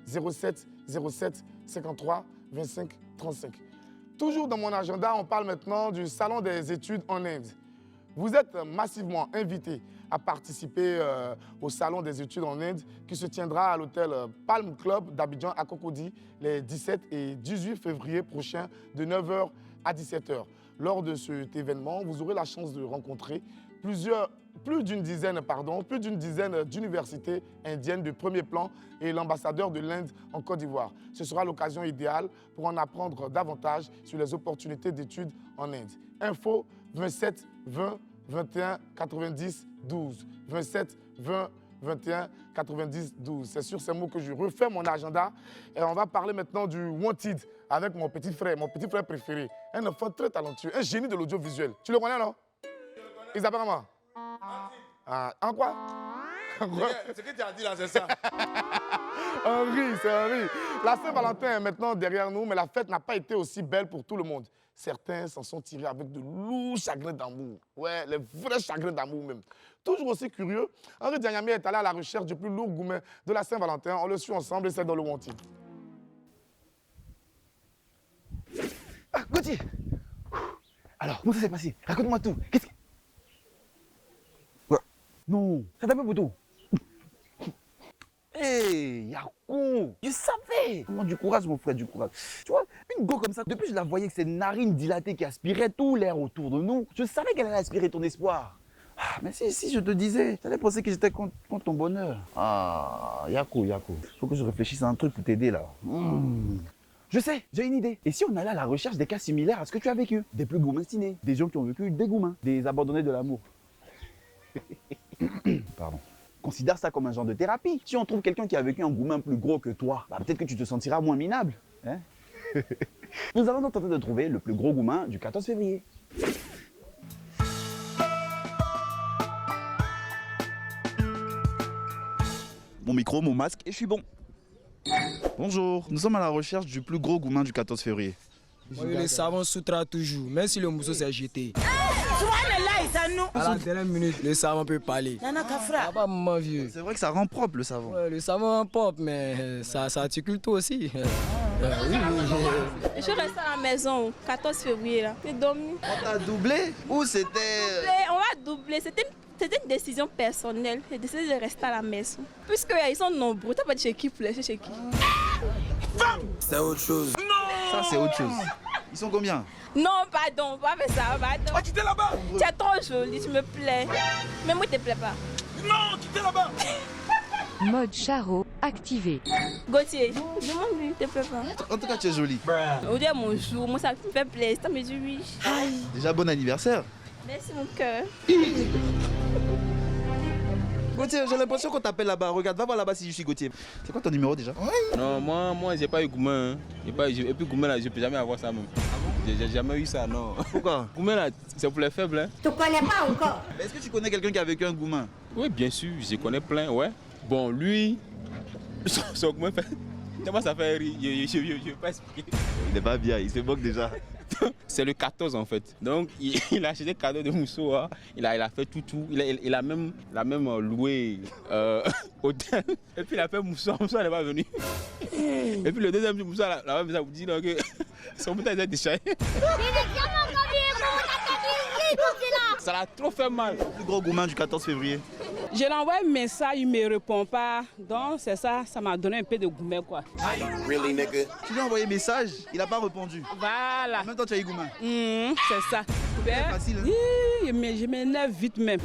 07 07 53 25 35. Toujours dans mon agenda, on parle maintenant du Salon des études en Inde. Vous êtes massivement invités à participer au Salon des études en Inde qui se tiendra à l'hôtel Palm Club d'Abidjan à Cocody les 17 et 18 février prochains de 9h à 17h. Lors de cet événement, vous aurez la chance de rencontrer plus d'une dizaine d'universités indiennes de premier plan et l'ambassadeur de l'Inde en Côte d'Ivoire. Ce sera l'occasion idéale pour en apprendre davantage sur les opportunités d'études en Inde. Info 27 20 21 90 12. 27 20 21 90 12. C'est sur ces mots que je refais mon agenda. Et on va parler maintenant du Wanted avec mon petit frère préféré. Un enfant très talentueux, un génie de l'audiovisuel. Tu le connais, non? Il s'appelle comment? En quoi? Ce que tu as dit là, c'est ça. Henri, c'est Henri. La Saint-Valentin est maintenant derrière nous, mais la fête n'a pas été aussi belle pour tout le monde. Certains s'en sont tirés avec de lourds chagrins d'amour. Ouais, les vrais chagrins d'amour même. Toujours aussi curieux, Henri Dianyami est allé à la recherche du plus lourd gourmet de la Saint-Valentin. On le suit ensemble et c'est dans le Wanted. Ah, Gauthier! Alors, comment ça s'est passé? Raconte-moi tout. Qu'est-ce que... Non, ça t'a fait photo. Hé, Yakou, je savais. Comment du courage, mon frère, du courage. Tu vois, une go comme ça, depuis que je la voyais avec ses narines dilatées qui aspiraient tout l'air autour de nous, je savais qu'elle allait aspirer ton espoir. Ah, mais si je te disais, j'allais penser que j'étais contre ton bonheur. Ah, Yakou, faut que je réfléchisse à un truc pour t'aider là. Je sais, j'ai une idée. Et si on allait à la recherche des cas similaires à ce que tu as vécu? Des plus goumincinés, des gens qui ont vécu des goumins, des abandonnés de l'amour. Pardon. Considère ça comme un genre de thérapie. Si on trouve quelqu'un qui a vécu un goumin plus gros que toi, bah peut-être que tu te sentiras moins minable. Hein? Nous allons donc tenter de trouver le plus gros goumin du 14 février. Mon micro, mon masque et je suis bon. Bonjour, nous sommes à la recherche du plus gros goumin du 14 février. Le savon soutra toujours, même si le mousseau s'est jeté. À la dernière minute, le savon peut parler. Ah bah, mon vieux. C'est vrai que ça rend propre le savon. Ouais, le savon rend propre, mais ça articule tout aussi. Oui. Je suis restée à la maison, 14 février, là. J'ai dormi. On t'a doublé ou c'était... On va doubler. C'était une décision personnelle. J'ai décidé de rester à la maison. Puisqu'ils sont nombreux. T'as pas dit chez qui pour laisser chez qui? C'est autre chose. Ça, c'est autre chose. Ils sont combien? Non, pardon, pas faire ça, pardon. Oh, quittez là-bas. Tu es trop jolie, tu me plais. Mais moi, tu te plais pas. Non, quittez là-bas. Mode Charo activé. Gauthier, demande-lui, tu te plais pas. En tout cas, tu es jolie. Aujourd'hui, mon jour, moi, ça me fait plaisir. Ça me dit oui. Déjà, bon anniversaire. Merci, mon cœur. Gauthier, j'ai l'impression qu'on t'appelle là-bas. Regarde, va voir là-bas si je suis Gauthier. C'est quoi ton numéro déjà? Non, moi j'ai pas eu Goumen. Hein. Et puis Goumen là, je peux jamais avoir ça même. J'ai jamais eu ça, non. Pourquoi? Goumen là, c'est pour les faibles. Hein. Tu connais pas encore? Est-ce que tu connais quelqu'un qui a vécu un Goumen? Oui, bien sûr, je connais plein, ouais. Bon, lui, son Goumen fait. Tellement ça fait rire, je vais pas expliquer. Il n'est pas bien, il se moque déjà. C'est le 14 en fait. Donc il a acheté des cadeaux de Mousso. Hein. Il a fait tout. Il a même loué hôtel. Et puis il a fait Mousso. Mousso n'est pas venu. Et puis le deuxième jour, Mousso la même ça vous dit là, que son bouteille est déchiré. Ça l'a trop fait mal. Le plus gros Goumen du 14 février. Je lui envoie un message, il ne me répond pas. Donc c'est ça, ça m'a donné un peu de Goumen quoi. Really, nigga? Tu lui as envoyé un message, il n'a pas répondu. Voilà. En même temps, tu as eu Goumen. C'est ça. C'est facile, hein? Je m'énerve vite même.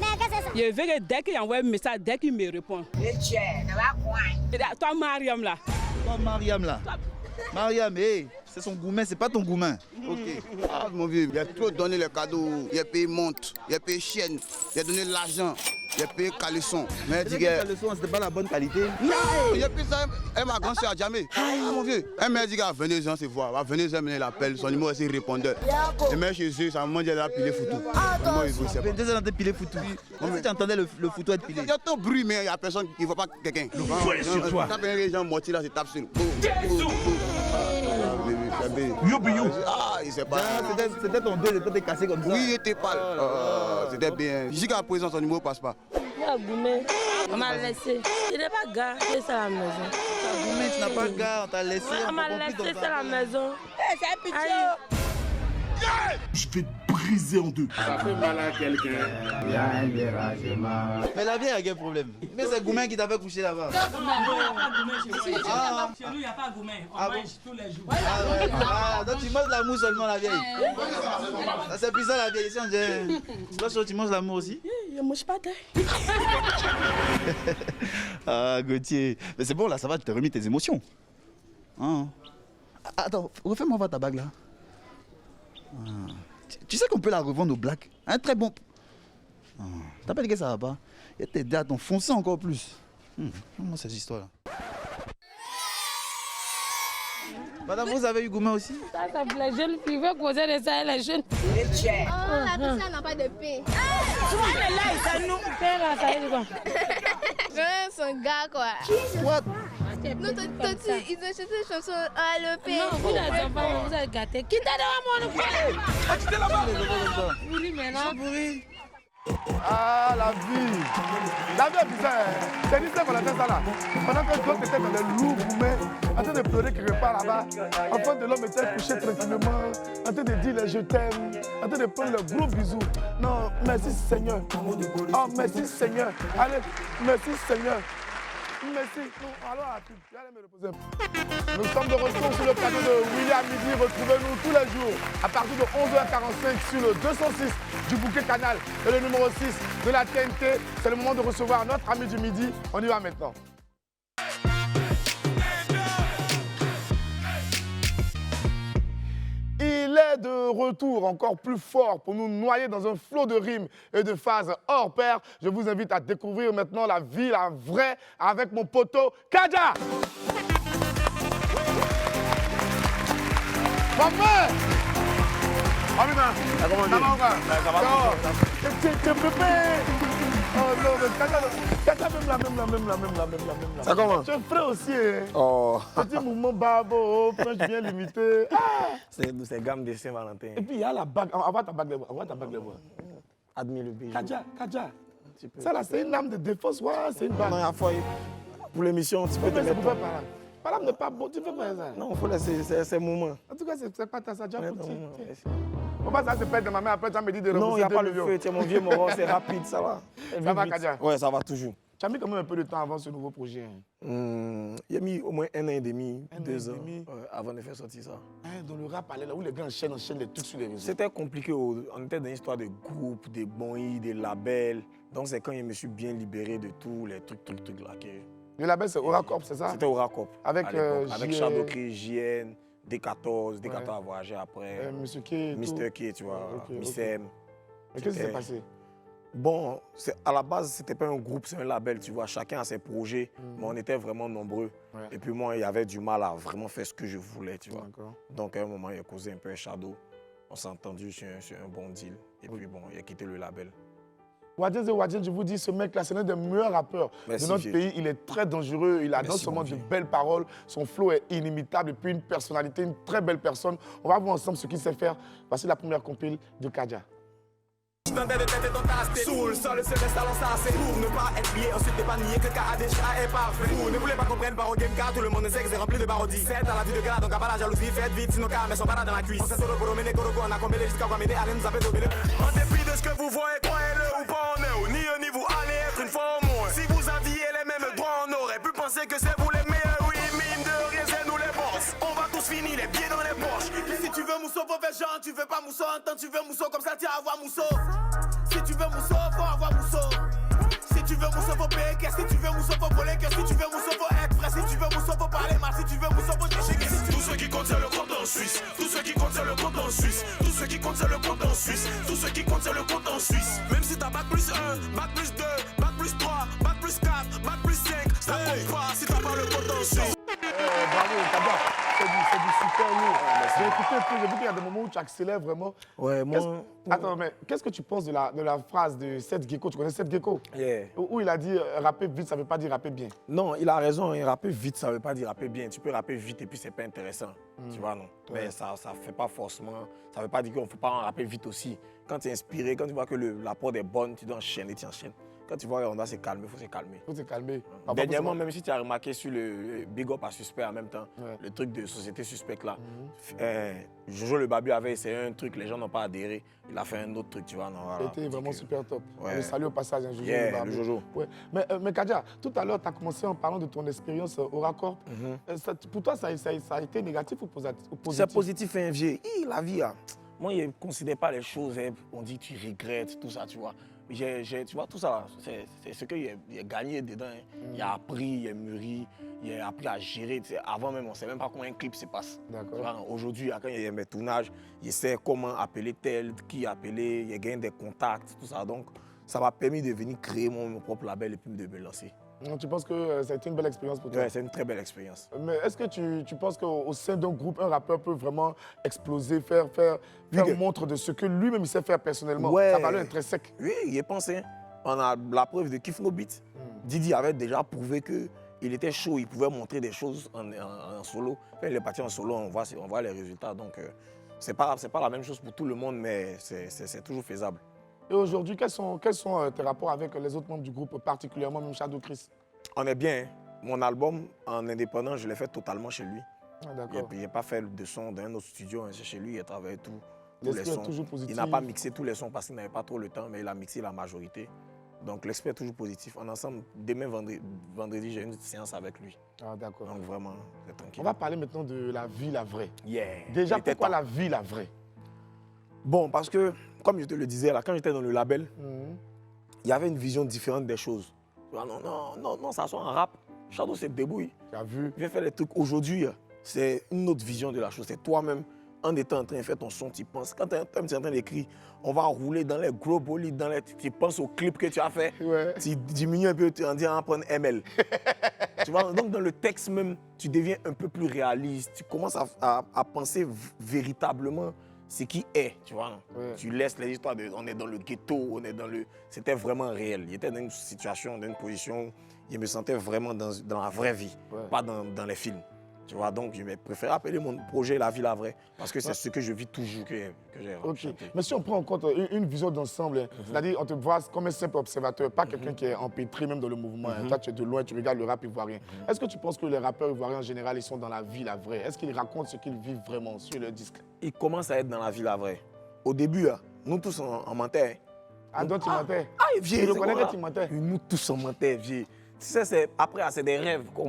Je veux que dès qu'il envoie un message, dès qu'il me répond. Toi, Mariam là. Toi, Mariam là. Mariam, hey, c'est son Goumen, c'est pas ton Goumen. Ok. Ah mon vieux, il a trop donné les cadeaux, il a payé montre, il a payé chienne, il a donné l'argent, il a payé caleçon. Mais dis que caleçon, c'était pas la bonne qualité. Non, il a payé ça, elle m'a grand soeur à jamais. Ah mon vieux, elle m'a dit qu'à venez-en se voir, venez-en mener l'appel, son numéro c'est répondeur. Et même chez eux, sa maman dit elle a pilé foutu. Moi il veut ça. 22 ans de pilé foutu. Comment tu entendais le photo être pilé? Il y a tant de bruit mais il y a personne qui ne voit pas quelqu'un. Ouais, sur toi. Quand les gens moitié là, c'est tape sur. Ah, il s'est pas. C'était ton deux, c'était cassé comme ça. Oui, il était pâle. C'était bien. Jusqu'à présent, son numéro passe pas. On m'a laissé. Il n'est pas gars, c'est ça à la maison. Goumen, tu n'as pas de gars, on t'a laissé. On m'a laissé, c'est à la maison. C'est pitié. Je vais te briser en deux. Ça fait mal à quelqu'un. Mais la vieille a quel problème? Mais c'est Goumen qui t'avait couché là-bas. Chez nous, il n'y a pas Goumen. On mange tous les jours. Ah, donc tu manges l'amour seulement, la vieille. C'est bizarre, la vieille. Ici, on dirait. Toi, tu manges l'amour aussi? Je ne mange pas de. Ah, Gauthier. Mais c'est bon, là, ça va, tu t'es remis tes émotions. Hein? Attends, refais-moi voir ta bague là. Ah. Tu sais qu'on peut la revendre au black. Un très bon. Ah. T'as pas dit que ça va pas? Il y a tes dates, on fonçait encore plus. Comment cette histoire-là? Madame, vous avez eu Goumen aussi? Ça, les jeunes filles veulent causer de ça, les jeunes. Oh, la personne n'a pas de paix. Souvent, elle est là, ils s'en nous. Paix là, ça veut dire quoi? C'est un gars, quoi. What? Non, toi, ils ont chanté des chansons à l'EP. Non, vous les enfants, vous êtes gâtés. Quittez devant moi, Ah, quittez là-bas. pourri maintenant. Ah, la vie. La vie est bizarre. C'est l'histoire qu'on a fait ça là. Pendant que l'homme était dans le loup Goumen, en train de pleurer quelque part là-bas, enfant de l'homme était couché tranquillement, en train de dire les je t'aime, en train de prendre le gros bisou. Non, merci Seigneur. Oh, merci Seigneur. Allez, merci Seigneur. Merci. Non, alors à tout. Allez me reposer. Nous sommes de retour sur le plateau de William Midi. Retrouvez-nous tous les jours à partir de 11h45 sur le 206 du Bouquet Canal et le numéro 6 de la TNT. C'est le moment de recevoir notre ami du midi. On y va maintenant. Il est de retour encore plus fort pour nous noyer dans un flot de rimes et de phases hors pair. Je vous invite à découvrir maintenant la vie, la vraie, avec mon poteau Kadja. Mon frère! Amina, ça va encore? Ça va. Oh non, mais Kadja même là. Ça commence? Je ferai aussi. Oh. Petit mouvement babo, punch bien limité. Ah. C'est gamme de Saint-Valentin. Et puis il y a la bague. Envoie ta bague les bras. admis le BG. Kadja. Ça là, c'est une arme de défense, ouais, c'est une balle. Non, à fois, pour l'émission, tu peux te mettre. Par là, n'est pas beau, tu fais pas ça. Non, il faut laisser ces moments. En tout cas, c'est pas ta déjà pour Comment ça se pète de ma main après, tu as me dit de repousser. Non, il n'y a pas le feu, tiens, mon vieux moron, c'est rapide, ça va. Ça va, Kadja? Ouais, ça va toujours. Tu as mis quand même un peu de temps avant ce nouveau projet. Il y a mis au moins 1 an et demi, 2 ans avant de faire sortir ça. Dans le rap, là où les gars enchaînent les trucs sur les réseaux. C'était compliqué, on était dans une histoire de groupe, des bons, des labels. Donc c'est quand je me suis bien libéré de tous les trucs là. Le label, c'est Auracorp, c'est ça? C'était Auracorp. Avec Shadow Cri, JN, D14, D14 a voyagé après. Mr. K, tu vois, Missem. Mais qu'est-ce qui s'est passé? Bon, à la base, c'était pas un groupe, c'est un label, tu vois. Chacun a ses projets, mais on était vraiment nombreux. Ouais. Et puis moi, il y avait du mal à vraiment faire ce que je voulais, tu vois. Donc à un moment, il a causé un peu un Shadow. On s'est entendu sur un bon deal. Et puis bon, il a quitté le label. Wadjen, je vous dis, ce mec-là, c'est l'un des meilleurs rappeurs de notre pays. Il est très dangereux. Il a non seulement de belles paroles, son flow est inimitable et puis une personnalité, une très belle personne. On va voir ensemble ce qu'il sait faire. Voici la première compile de Kadja. Sous le sol, se reste à l'ensacer pour ne pas être lié, ensuite ne pas nier que KADH est parfait. Vous ne voulez pas comprendre par au game car tout le monde sait que c'est rempli de parodie. C'est à la vie de gars, donc à pas la jalousie, faites vite, sinon car mais sont pas là dans la cuisse. On s'est sur le pour mener Korogo, on a combé jusqu'à quoi mener, allez nous appeler dominer. En dépit de ce que vous voyez, croyez-le ou pas en est, ni un ni vous allez être une fois au moins. Si vous aviez les mêmes droits, on aurait pu penser que c'est vous les meilleurs, oui, mine de rien, c'est nous les boss. On va tous finir les pieds dans les poches. Si tu veux Mousseau, faut faire genre, tu veux pas Mousseau, entends, tu veux Mousseau, comme ça tu vas avoir Mousseau. Si tu veux Mousseau, faut avoir Mousseau. Si tu veux Mousseau, faut payer caisse. Si tu veux Mousseau, faut voler caisse. Si tu veux Mousseau, faut être prêt. Si tu veux Mousseau, faut parler mal. Si tu veux Mousseau, faut chercher caisse. Tout ce qui compte, c'est le compte en Suisse. Tout ce qui compte, c'est le compte en Suisse. Tout ce qui compte, c'est le compte en Suisse. Tout ce qui compte, c'est le compte en Suisse. Même si t'as bac plus 1, bac plus 2, bac plus 3, bac plus 4, bac plus 5, ça compte pas si t'as pas le compte en Suisse. Bravo, Kadja. C'est du super lourd. J'ai écouté un peu, j'ai vu qu'il y a des moments où tu accélères vraiment. Ouais, moi... Attends, mais qu'est-ce que tu penses de la phrase de Seth Gecko? Tu connais Seth Gecko? Yeah. Où il a dit rapper vite, ça ne veut pas dire rapper bien. Non, il a raison, rapper vite, ça ne veut pas dire rapper bien. Tu peux rapper vite et puis c'est pas intéressant. Tu vois, non? Mais ça ne fait pas forcément... Ça ne veut pas dire qu'on ne faut pas en rapper vite aussi. Quand tu es inspiré, quand tu vois que la prod est bonne, tu dois enchaîner, tu enchaînes. Quand tu vois qu'on doit se calmer, il faut se calmer. Il faut se calmer. Dernièrement, même si tu as remarqué sur le Big Up à Suspect en même temps, le truc de Société Suspecte là, Jojo le Babu avait essayé un truc, les gens n'ont pas adhéré. Il a fait un autre truc, tu vois. C'était vraiment super top. Ouais. Salut au passage, Jojo le Babu. Le Jojo. Ouais. Mais Kadja, tout à l'heure, tu as commencé en parlant de ton expérience Auracorp. Pour toi, ça a été négatif ou positif? C'est positif, hein, vieux. La vie, là. Moi, je ne considère pas les choses, hein. On dit que tu regrettes, tout ça, tu vois. Tu vois, tout ça, c'est ce qu'il a gagné dedans. Hein. Il a appris, il a mûri, il a appris à gérer. Avant même, on ne sait même pas comment un clip se passe. Aujourd'hui, quand il y a mes tournages, il sait comment appeler tel, qui appeler, il a gagné des contacts, tout ça. Donc, ça m'a permis de venir créer mon propre label et puis de me lancer. Tu penses que ça a été une belle expérience pour toi? Oui, c'est une très belle expérience. Mais est-ce que tu penses qu'au sein d'un groupe, un rappeur peut vraiment exploser, faire montre de ce que lui-même il sait faire personnellement, sa valeur intrinsèque? Oui, il est pensé. On a la preuve de Kiff No Beat. Didi avait déjà prouvé qu'il était chaud, il pouvait montrer des choses en solo. Quand il est parti en solo, on voit les résultats. Donc, c'est pas la même chose pour tout le monde, mais c'est toujours faisable. Et aujourd'hui, quels sont tes rapports avec les autres membres du groupe, particulièrement même Shadow Cri? On est bien. Mon album, en indépendant, je l'ai fait totalement chez lui. Je n'ai pas fait de son dans un autre studio, c'est chez lui, il a travaillé tous les sons. Il n'a pas mixé tous les sons parce qu'il n'avait pas trop le temps, mais il a mixé la majorité. Donc l'expert est toujours positif. En ensemble, demain vendredi, j'ai une séance avec lui. D'accord. Donc vraiment, c'est tranquille. On va parler maintenant de la vie, la vraie. Yeah. Déjà, pourquoi la vie, la vraie? Bon, parce que, comme je te le disais, là, quand j'étais dans le label, il y avait une vision différente des choses. Non, ça soit en rap. Shadow se débrouille. Tu as vu? Viens faire des trucs. Aujourd'hui, c'est une autre vision de la chose. C'est toi-même, en étant en train de faire ton son, tu penses. Quand tu es en train d'écrire, on va rouler dans les gros bolides, tu penses au clip que tu as fait. Ouais. Tu diminues un peu, tu en dis à prendre ML. Tu vois, donc dans le texte même, tu deviens un peu plus réaliste. Tu commences à penser véritablement ce qui est, tu vois. Ouais. Tu laisses les histoires on est dans le ghetto, C'était vraiment réel. Il était dans une situation, dans une position, il me sentait vraiment dans la vraie vie, pas dans les films. Tu vois, donc je vais préférer appeler mon projet La Vie la Vraie, parce que c'est ce que je vis toujours que j'ai Ok. Mais si on prend en compte une vision d'ensemble, c'est-à-dire on te voit comme un simple observateur, pas quelqu'un qui est empêtré même dans le mouvement. Toi, tu es de loin, tu regardes le rap ivoirien. Est-ce que tu penses que les rappeurs ivoiriens en général, ils sont dans la vie la vraie? Est-ce qu'ils racontent ce qu'ils vivent vraiment sur leur disque? Ils commencent à être dans la vie la vraie. Au début, nous tous on mentait. Ah, donc tu mentais? Ah, vieux, je reconnais que tu mentais. Nous tous on mentait, vieux. Après, c'est des rêves qu'on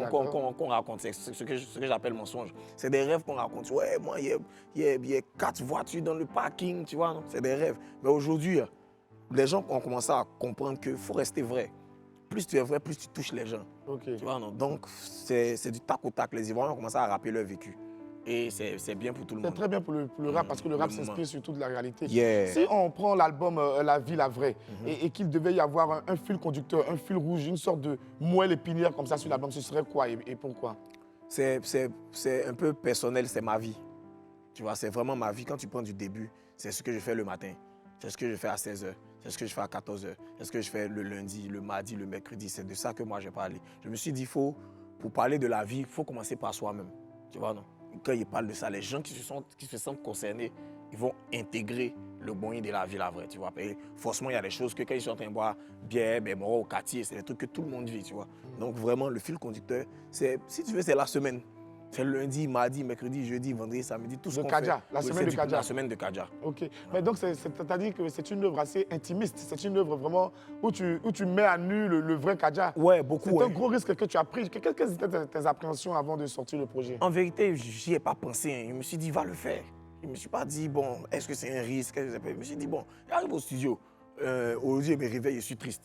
raconte. C'est ce que j'appelle mensonge. C'est des rêves qu'on raconte. Ouais, moi, il y a 4 voitures dans le parking, tu vois. C'est des rêves. Mais aujourd'hui, les gens ont commencé à comprendre qu'il faut rester vrai. Plus tu es vrai, plus tu touches les gens. Okay. Tu vois, non? Donc, c'est du tac au tac. Les Ivoiriens ont commencé à rappeler leur vécu. Et c'est bien pour tout le monde. C'est très bien pour le rap, parce que le rap s'inspire surtout de la réalité. Yeah. Si on prend l'album La Vie, la Vraie, et qu'il devait y avoir un fil conducteur, un fil rouge, une sorte de moelle épinière comme ça sur l'album, ce serait quoi et pourquoi? C'est un peu personnel, c'est ma vie. Tu vois, c'est vraiment ma vie. Quand tu prends du début, c'est ce que je fais le matin, c'est ce que je fais à 16h, c'est ce que je fais à 14h, c'est ce que je fais le lundi, le mardi, le mercredi. C'est de ça que moi j'ai parlé. Je me suis dit, pour parler de la vie, il faut commencer par soi-même. Tu vois, non? Quand ils parlent de ça, les gens qui se sentent concernés, ils vont intégrer le moyen de la vie, la vraie, tu vois. Et forcément, il y a des choses que quand ils sont en train de boire bière, moro au quartier, c'est des trucs que tout le monde vit, tu vois. Donc vraiment, le fil conducteur, si tu veux, c'est la semaine. C'est le lundi, mardi, mercredi, jeudi, vendredi, samedi, tout ce qu'on fait. La semaine de Kadja. La semaine de Kadja. Ok. Mais donc, c'est-à-dire que c'est une œuvre assez intimiste. C'est une œuvre vraiment où tu mets à nu le vrai Kadja. Ouais, beaucoup. C'est un gros risque que tu as pris. Quelles étaient tes appréhensions avant de sortir le projet? En vérité, j'y ai pas pensé. Je me suis dit, va le faire. Je me suis pas dit, bon, est-ce que c'est un risque? Je me suis dit, bon, j'arrive au studio. Aujourd'hui, je me réveille, je suis triste.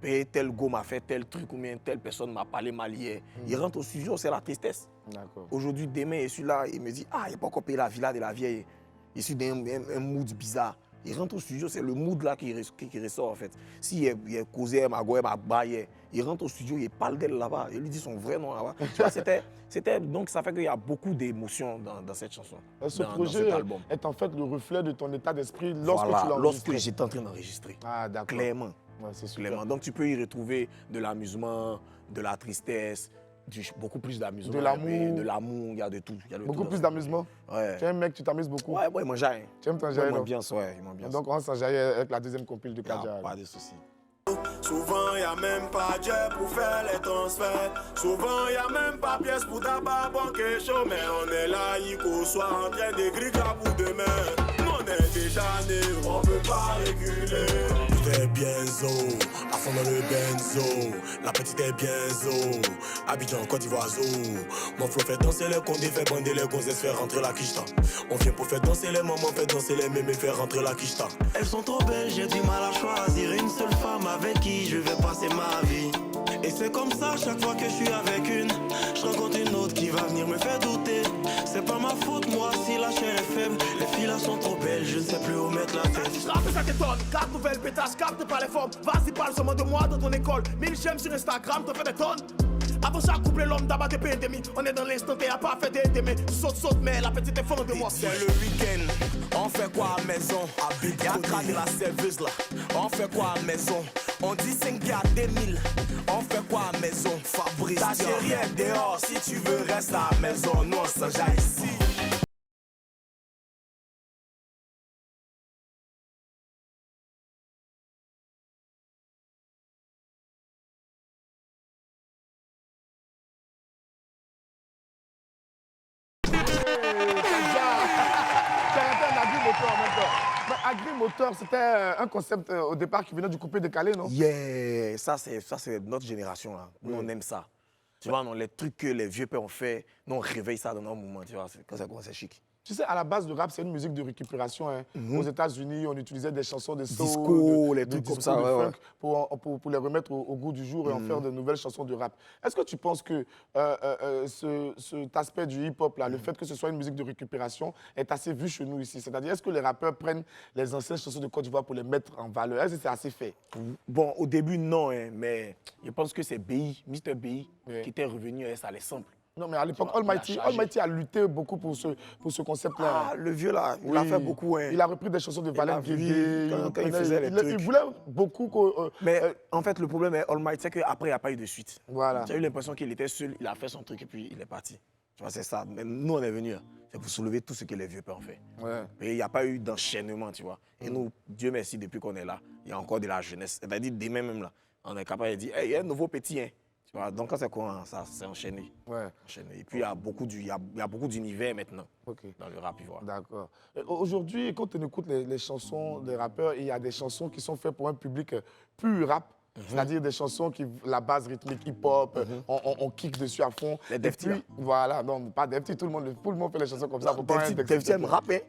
Et tel go m'a fait tel truc ou bien telle personne m'a parlé mal hier. Il rentre au studio, c'est la tristesse. Aujourd'hui, demain, je suis là, il me dit, ah, il n'y a pas encore payé la villa de la vieille. Je suis dans un mood bizarre. Il rentre au studio, c'est le mood là qui ressort en fait. S'il est causé, m'a baillé, il rentre au studio, il parle d'elle là-bas, il lui dit son vrai nom là-bas. Tu vois, donc ça fait qu'il y a beaucoup d'émotions dans cette chanson. Ce projet est en fait le reflet de ton état d'esprit lorsque tu l'as enregistré. Lorsque j'étais en train d'enregistrer. Ah, d'accord. Clairement. Ouais, c'est clairement. Donc tu peux y retrouver de l'amusement, de la tristesse, beaucoup plus d'amusement. De l'amour. De l'amour, il y a de tout. Beaucoup plus d'amusement? Ouais. Tu es un mec, tu t'amuses beaucoup? Ouais, moi j'aille. Tu aimes t'enjailler? Moi, bien, ouais, bien. Donc on s'enjaille avec la deuxième compile de Kadja. Pas de soucis. Souvent, y a même pas Dieu pour faire les transferts. Souvent, y a même pas pièce pour d'abord banquer chaud. Mais on est là, il soit en train d'écrire pour demain. On est déjà né, on peut pas réguler. Tout est bien zo, à fond dans le benzo. La petite est bien zo, Abidjan, Côte d'Ivoire zo. Mon flow fait danser les condés, fait bander les gonzesses, faire rentrer la quicheta. On vient pour faire danser les mamans, fait danser les mémés, faire rentrer la quicheta. Elles sont trop belles, j'ai du mal à choisir une seule femme avec qui je vais passer ma vie. Et c'est comme ça chaque fois que je suis avec une, je rencontre une autre qui va venir me faire douter. C'est pas ma faute moi si la chair est faible. Les filles là sont trop belles, je ne sais plus où mettre la tête. Je rappelle ça t'étonne, 4 nouvelles pétasses, capte pas les formes. Vas-y parle seulement de moi dans ton école. 1000 j'aime sur Instagram, t'en fais des tonnes. Avant ça, couple l'homme d'abord des pandémies. On est dans l'instant et y'a pas fait d'aimer. Saute, mais la petite est fond de moi. C'est le week-end, on fait quoi à la maison? Y'a craqué la serveuse là. On fait quoi à la maison? On dit 5 gars des 1000. On fait quoi à la maison? Fabrice, ta chérie est dehors. Si tu veux, reste à la maison. Nous on s'enjaille ici. Agrimoteur, c'était un concept au départ qui venait du coupé-décalé, non? Yeah, ça c'est notre génération là. Nous on aime ça. Tu vois, non, les trucs que les vieux pères ont fait, nous on réveille ça dans nos moments, tu vois, quand ça commence à être chic. Tu sais, à la base, le rap, c'est une musique de récupération. Hein. Aux États-Unis, on utilisait des chansons de soul, disco, les trucs comme ça, funk, pour les remettre au goût du jour et en faire de nouvelles chansons de rap. Est-ce que tu penses que cet aspect du hip-hop, là, le fait que ce soit une musique de récupération, est assez vu chez nous ici? C'est-à-dire, est-ce que les rappeurs prennent les anciennes chansons de Côte d'Ivoire pour les mettre en valeur? Est-ce que c'est assez fait? Bon, au début, non, hein, mais je pense que c'est BI, Mr. BI, qui était revenu et ça les samples. Non, mais à l'époque, Almighty a lutté beaucoup pour ce concept-là. Ah, le vieux là, il a fait beaucoup. Hein. Il a repris des chansons de Valère Guédé. Quand il faisait les trucs. Il voulait beaucoup que... mais en fait, le problème est Almighty, c'est qu'après, il n'y a pas eu de suite. Voilà. J'ai eu l'impression qu'il était seul, il a fait son truc et puis il est parti. Tu vois, c'est ça. Mais nous, on est venus, c'est pour soulever tout ce que les vieux pères ont fait. Ouais. Et il n'y a pas eu d'enchaînement, tu vois. Et nous, Dieu merci, depuis qu'on est là, il y a encore de la jeunesse. C'est-à-dire, demain même là, on est capable de dire, hey, il y a un nouveau petit, hein. Tu vois, donc quand c'est quoi, ça s'est enchaîné. Ouais. Enchaîné. Et puis, il y a beaucoup d'univers maintenant dans le rap ivoire. D'accord. Aujourd'hui, quand on écoute les chansons des rappeurs, il y a des chansons qui sont faites pour un public plus rap. C'est-à-dire des chansons qui, la base rythmique hip-hop, on kick dessus à fond. Les Defty, là. Voilà, non, pas Defty, tout le monde fait les chansons comme ça. Defty aime rapper.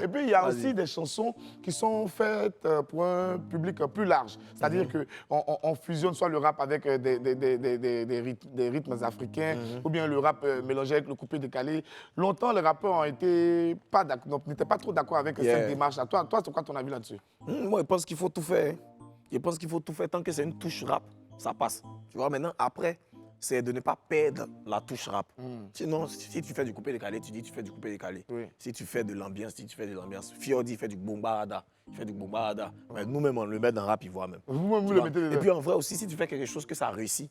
Et puis il y a aussi des chansons qui sont faites pour un public plus large. C'est-à-dire qu'on fusionne soit le rap avec des rythmes africains, ou bien le rap mélangé avec le coupé décalé. Longtemps, les rappeurs n'étaient pas trop d'accord avec cette démarche. Toi, c'est quoi ton avis là-dessus? Moi, je pense qu'il faut tout faire. Je pense qu'il faut tout faire tant que c'est une touche rap, ça passe. Tu vois, maintenant, après, c'est de ne pas perdre la touche rap. Sinon, si tu fais du coupé décalé, tu dis tu fais du coupé décalé. Oui. Si tu fais de l'ambiance, Fiordi fait du bombarada, Mais nous-mêmes, on le met dans le rap ivoire même. Vous-même, vous le mettez dedans. Et puis en vrai aussi, si tu fais quelque chose que ça réussit,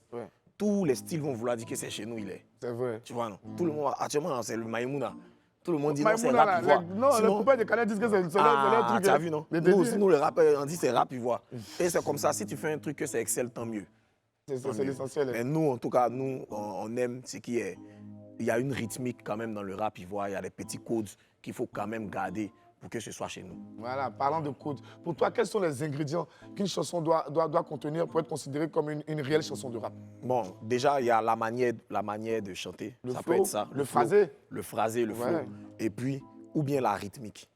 tous les styles vont vouloir dire que c'est chez nous, il est. C'est vrai. Tu vois, non? Tout le monde, actuellement, c'est le Maïmouna. Tout le monde dit non, c'est rap ivoire. Non, sinon, le coupé décalé disent que c'est leur truc. Tu as vu, non? Nous, le rappeur, on dit c'est rap ivoire. Et c'est comme ça, si tu fais un truc que c'est excelle, tant mieux. C'est l'essentiel. Mais nous, en tout cas, on aime ce qui est. Il y a une rythmique quand même dans le rap ivoire, il y a des petits codes qu'il faut quand même garder pour que ce soit chez nous. Voilà, parlant de codes, pour toi, quels sont les ingrédients qu'une chanson doit contenir pour être considérée comme une réelle chanson de rap? Bon, déjà, il y a la manière de chanter. Ça peut être ça. Le phrasé. Le phrasé, le flow. Et puis, ou bien la rythmique.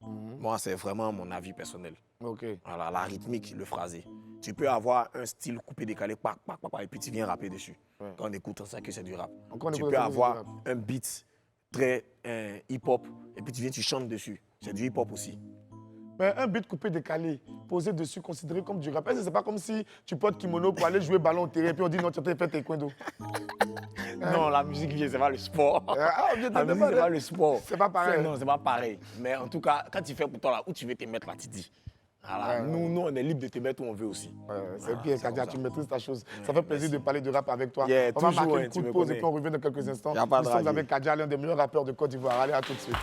Moi, c'est vraiment mon avis personnel. Voilà, la rythmique, le phrasé. Tu peux avoir un style coupé décalé, et puis tu viens rapper dessus. Quand on écoute ça, que c'est du rap. Tu peux avoir un beat très hip-hop, et puis tu chantes dessus. C'est du hip-hop aussi. Mais un beat coupé décalé, posé dessus, considéré comme du rap, c'est pas comme si tu portes kimono pour aller jouer ballon au terrain, et puis on dit non, tu as fait tes coins d'eau. Non, la musique, c'est pas le sport. La musique, c'est pas le sport. C'est pas pareil. Non, c'est pas pareil. Mais en tout cas, quand tu fais pour toi, là, où tu veux te mettre là, tu dis. Voilà. Nous, on est libre de te mettre où on veut aussi. C'est bien, Kadia, tu maîtrises ta chose. Ça fait plaisir de parler de rap avec toi. On va toujours, marquer un coup de pause et puis on revient dans quelques instants. Nous sommes avec Kadia, l'un des meilleurs rappeurs de Côte d'Ivoire. Allez, à tout de suite.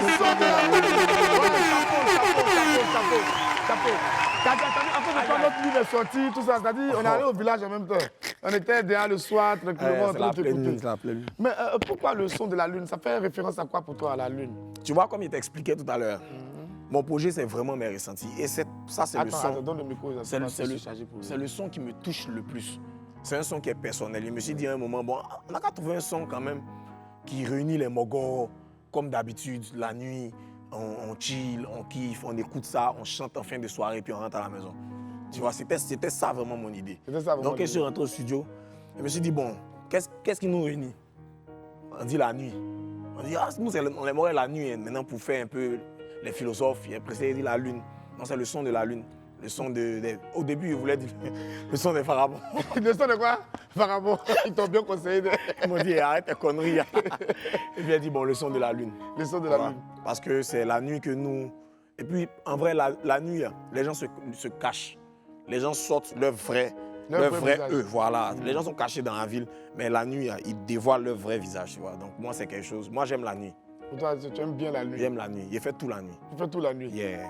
son de la lune. Chapeau. À cause de toi, notre livre est sorti, tout ça. C'est-à-dire, on est allé au village en même temps. On était derrière le soir, tranquillement, en train de t'écouter. Mais pourquoi le son de la lune? Ça fait référence à quoi pour toi, à la lune? Tu vois, comme il t'expliquait tout à l'heure, mon projet, c'est vraiment mes ressentis. Et ça, c'est le son. Donne le micro. C'est le son qui me touche le plus. C'est un son qui est personnel. Je me suis dit à un moment, bon, on n'a qu'à trouver un son quand même qui réunit les mogos, comme d'habitude, la nuit. On chill, on kiffe, on écoute ça, on chante en fin de soirée, puis on rentre à la maison. Tu vois, c'était ça vraiment mon idée. Donc, quand je suis rentré au studio, je me suis dit, bon, qu'est-ce qui nous réunit? On dit la nuit. On dit, nous, on aimerait la nuit, hein, maintenant, pour faire un peu les philosophes. Il a précédé la lune. Non, c'est le son de la lune. Le son Au début, il voulait dire le son des pharaons. Le son de quoi? Pharaons. Ils t'ont bien conseillé. Ils m'ont dit, arrête tes conneries. Et puis il a dit, bon, le son de la lune. Le son de la lune. Parce que c'est la nuit que nous... Et puis, en vrai, la nuit, les gens se cachent. Les gens sortent leur vrai eux. Voilà. Les gens sont cachés dans la ville, mais la nuit, ils dévoilent leur vrai visage. Tu vois. Donc moi, c'est quelque chose... Moi, j'aime la nuit. Pour toi, tu aimes bien la nuit? J'aime la nuit. Il fait tout la nuit. Il fait tout la nuit? Yeah.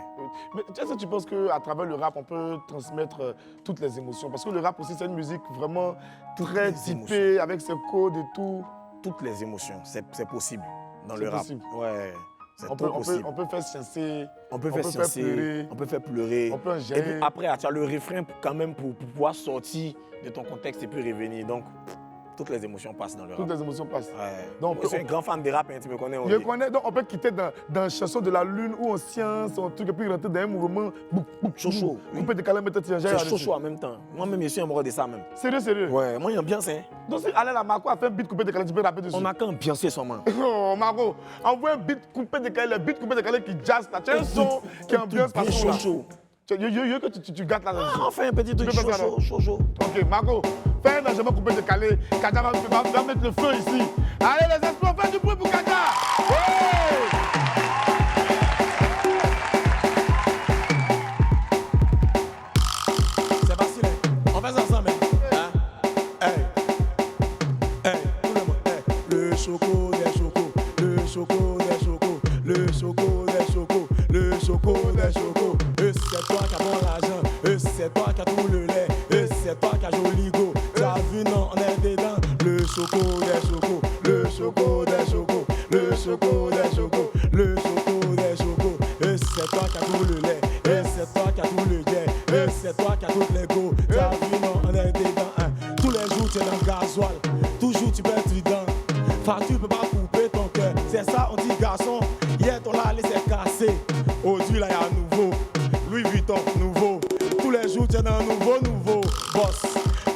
Mais est-ce que tu penses qu'à travers le rap, on peut transmettre toutes les émotions? Parce que le rap aussi, c'est une musique vraiment très typée, avec ses codes et tout. Toutes les émotions, c'est possible dans le rap. Possible. Ouais, c'est possible. On peut faire sciencer, on peut faire pleurer. On peut faire pleurer. On peut en gérer. Et puis après, tu as le refrain quand même pour pouvoir sortir de ton contexte et puis revenir. Donc, toutes les émotions passent dans le rap. Toutes les émotions passent. Ouais. Donc, je suis un grand fan de rap, hein, tu me connais. Je connais, donc on peut quitter dans la chanson de la lune ou en science, un truc, et puis rentrer dans un mouvement. Chaud. On peut décaler, mettre un c'est chaud en même temps. Moi-même, je suis amoureux de ça même. Sérieux? Ouais, moi, il y a ambiance. Hein. Donc si Alain Marco a fait un beat coupé décalé, tu peux rapper dessus. On n'a qu'à ambiancer son man. Oh, Marco, envoie un beat coupé décalé, le beat coupé décalé qui jazz là. Tu as un son qui ambiance par son chaud. Que tu gâtes là-dessus. On fait un petit truc chaud. Ok, Marco, fais un arrangement coupé décalé. Kaja va mettre le feu ici. Allez, les espoirs, faites du bruit pour Kaja. C'est facile, on fait ça ensemble. Tout le monde. Le choco des chocos, le choco des chocos, le choco des chocos, le choco des chocos. C'est toi qui as bon l'argent, c'est toi qui as tout le lait, c'est toi qui as joli go. T'as vu, non, on est dedans. Le choco des chocos, le choco des chocos, le choco des chocos, le choco des chocos. C'est toi qui as tout le lait, c'est toi qui as tout le lait, c'est toi qui as tout les go. T'as vu, non, on est dedans. Tous les jours, tu es dans le gasoil, toujours tu peux être dedans. Tu peux pas couper ton cœur, c'est ça, on dit garçon. Hier, ton là, laissé casser. Aujourd'hui, là, il y a un nouveau. Louis Vuitton, nouveau. Tous les jours, tu es dans un nouveau boss.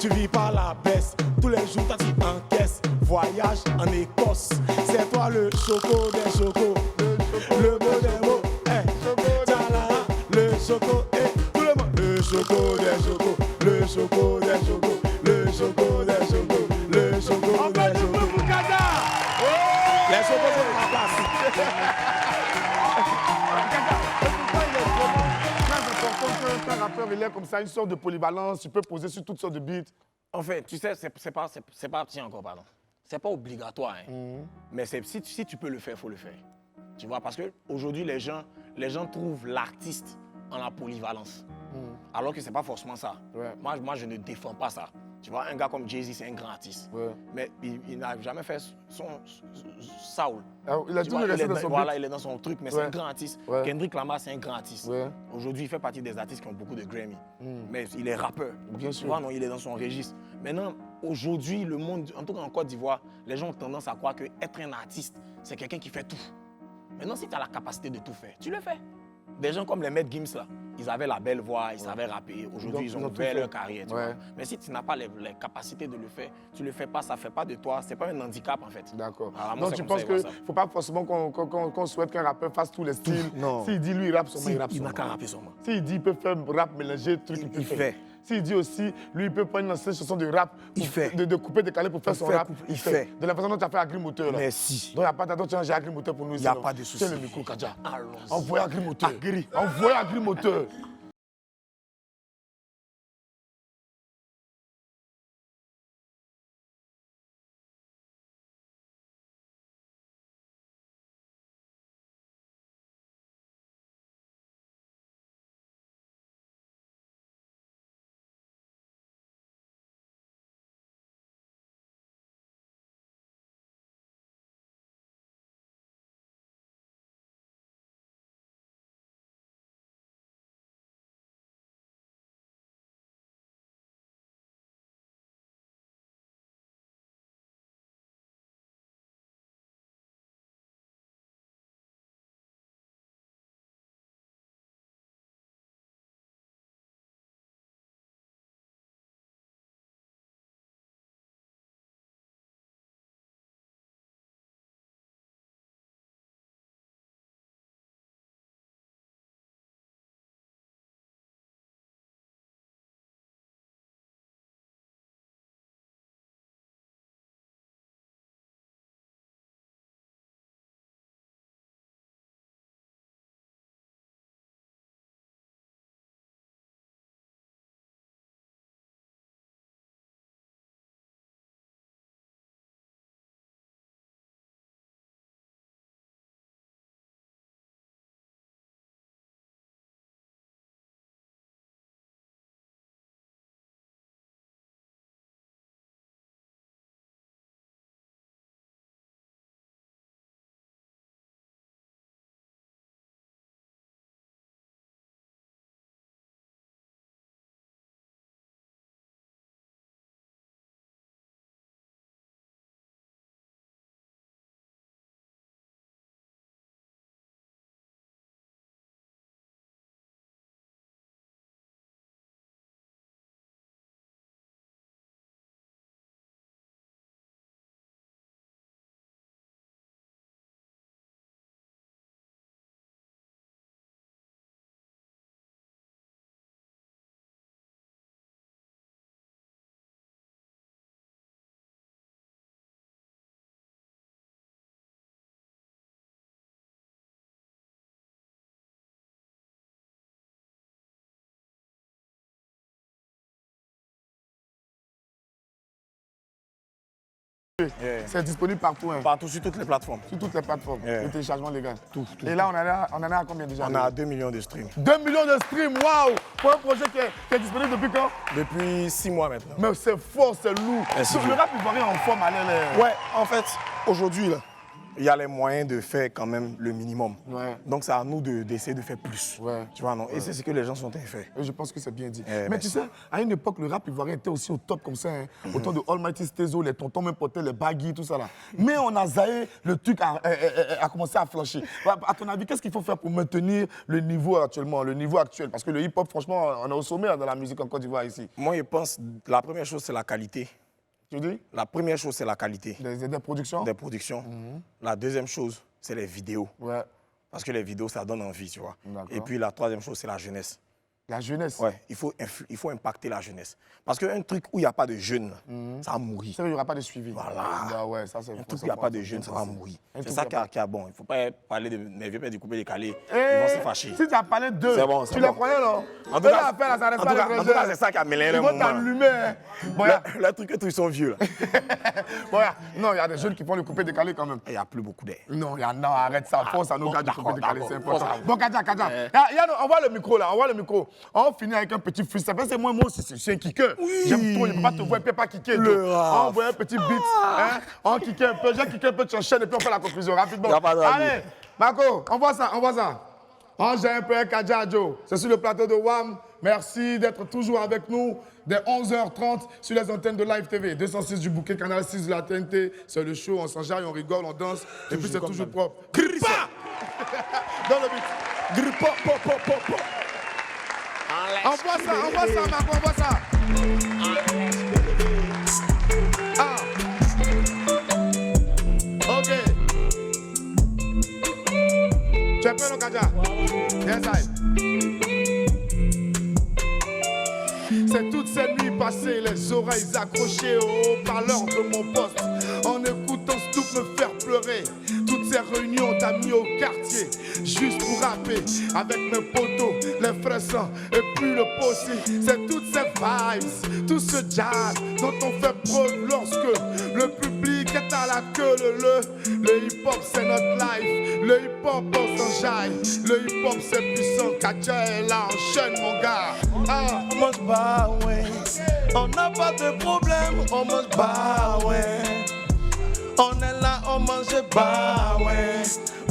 Tu vis par la baisse. Tous les jours, toi, tu encaisses. Voyage en Écosse. C'est toi le choco des chocos. Le beau des mots. Le choco. Tout le monde. Le choco des chocos. Le choco des chocos. Le choco des chocos. Le choco des chocos. Les chocos sont en place. Quand un rappeur il est comme ça, une sorte de polyvalence, tu peux poser sur toutes sortes de beats. En fait, tu sais, c'est pas c'est pas obligatoire. Hein. Mais si tu peux le faire, il faut le faire. Tu vois, parce qu'aujourd'hui, les gens trouvent l'artiste en la polyvalence. Alors que c'est pas forcément ça. Ouais. Moi, je ne défends pas ça. Tu vois, un gars comme Jay-Z, c'est un grand artiste. Ouais. Mais il n'a jamais fait son Saul. Il a toujours resté dans son Voilà, il est dans son truc, mais c'est un grand artiste. Ouais. Kendrick Lamar, c'est un grand artiste. Ouais. Aujourd'hui, il fait partie des artistes qui ont beaucoup de Grammy. Mais il est rappeur. Bien sûr. Tu vois, non, il est dans son registre. Maintenant, aujourd'hui, le monde, en tout cas en Côte d'Ivoire, les gens ont tendance à croire qu'être un artiste, c'est quelqu'un qui fait tout. Maintenant, si tu as la capacité de tout faire, tu le fais. Des gens comme les Maître Gims, là, ils avaient la belle voix, ils savaient rapper. Aujourd'hui, ils ont ouvert leur carrière. Tu vois. Mais si tu n'as pas les capacités de le faire, tu ne le fais pas, ça ne fait pas de toi. Ce n'est pas un handicap, en fait. D'accord. Donc, tu penses qu'il ne faut pas forcément qu'on souhaite qu'un rappeur fasse tous les styles. Non. S'il dit, lui, il rappe son il rappe il n'a qu'à rapper son main. S'il dit, il peut faire rap, mélanger, truc, il fait. S'il dit aussi, lui, il peut prendre une ancienne chanson de rap, de couper, décaler pour faire son rap. Il fait. De la façon dont tu as fait Agrimoteur. Merci. Donc, il n'y a pas d'autre changé Agrimoteur pour nous. Il n'y a pas de souci. C'est le micro, Kaja. Allons-y. Envoyez Agrimoteur. Envoyez Agrimoteur. C'est disponible partout. Hein. Partout, sur toutes les plateformes. Sur toutes les plateformes. Le téléchargement légal. Tout. Et là, on en est à combien déjà? On a 2 millions de streams. 2 millions de streams, waouh! Pour un projet qui est disponible depuis quand? Depuis 6 mois maintenant. Mais c'est fort, c'est lourd. Le rap ivoirien en forme, allez. Ouais, en fait, aujourd'hui, là, il y a les moyens de faire quand même le minimum. Ouais. Donc c'est à nous d'essayer de faire plus. Ouais. Tu vois, non? Et c'est ce que les gens sont en train de faire. Et je pense que c'est bien dit. Mais tu sais, à une époque, le rap ivoirien était aussi au top comme ça. Hein. Autant de Almighty Stezo, les tontons même portaient les baggy, tout ça là. Mais on a zaï, le truc a commencé à flancher. À ton avis, qu'est-ce qu'il faut faire pour maintenir le niveau actuellement, le niveau actuel? Parce que le hip-hop, franchement, on est au sommet dans la musique en Côte d'Ivoire ici. Moi, je pense la première chose, c'est la qualité. Tu dis? La première chose, c'est la qualité. Des productions? Des productions. La deuxième chose, c'est les vidéos. Ouais. Parce que les vidéos, ça donne envie, tu vois. Et puis la troisième chose, c'est la jeunesse. La jeunesse? Ouais, il faut impacter la jeunesse. Parce qu'un truc où il n'y a pas de jeunes, ça va mourir. C'est vrai, il n'y aura pas de suivi. Voilà. Bah ouais, ça, c'est un truc où il n'y a pas de jeunes, ça va mourir. C'est ça qui est bon. Il ne faut pas parler de mes vieux pères du coupé décalé. Ils vont se fâcher. Si tu as parlé d'eux, tu les croyais, non? En tout cas, c'est ça qui a mélangé le moment. Ils vont t'allumer. Le truc que ils sont vieux, là. Non, il y a des jeunes qui font le coupé décalé quand même. Il n'y a plus beaucoup d'air. Non, arrête ça. Force à nos gars du coupé décalé, c'est important. Bon, Kadja. On voit le micro, là. On finit avec un petit freestyle. C'est moi aussi, je suis un kicker. J'aime trop, je ne peux pas te voir, je ne peux pas kicker. On voit un petit beat, on kick un peu, j'ai kické un peu, tu enchaînes et puis on fait la conclusion rapidement. Allez, Marco, on voit ça. On gère un peu un Kadja Joe. C'est sur le plateau de WAM. Merci d'être toujours avec nous dès 11h30 sur les antennes de Live TV. 206 du Bouquet, Canal 6 de la TNT. C'est le show, on s'enjaille, on rigole, on danse. Et puis c'est toujours propre. Dans le beat. On voit ça, Marco, on voit ça. Ok. Tu es prêt, non, Kadja? Yes, c'est toutes ces nuits passées, les oreilles accrochées au haut-parleur de mon poste. En écoutant Snoop me faire pleurer. Toutes ces réunions d'amis au quartier, juste pour rapper avec mes potos, les fraissants et puis le possé. C'est toutes ces vibes, tout ce jazz dont on fait preuve lorsque le public est à la queue. Le hip-hop c'est notre life, le hip-hop on s'enjaille, le hip-hop c'est puissant. Kadja est là, enchaîne mon gars. On mange pas, ouais. On n'a pas de problème, on mange pas, ouais. On est là, on mange pas, ouais.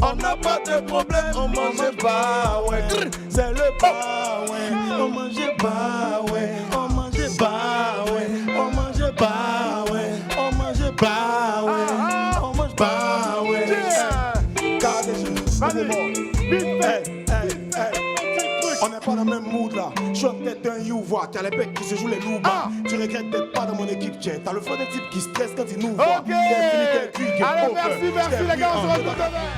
On n'a pas de problème, on mange pas, ouais. C'est le pas, ouais. On mange pas, ouais. On mange pas, ouais. On mange pas, ouais. On mange pas, ouais. On mange pas, ouais. On n'est pas dans le même mood là. Je suis en tête d'un you-voix. T'as les pecs qui se jouent les loups. Tu regrettes d'être pas dans mon équipe, tiens. T'as le fond des types qui stressent quand ils nous voient. Ok. Allez, merci les gars, on se retrouve demain.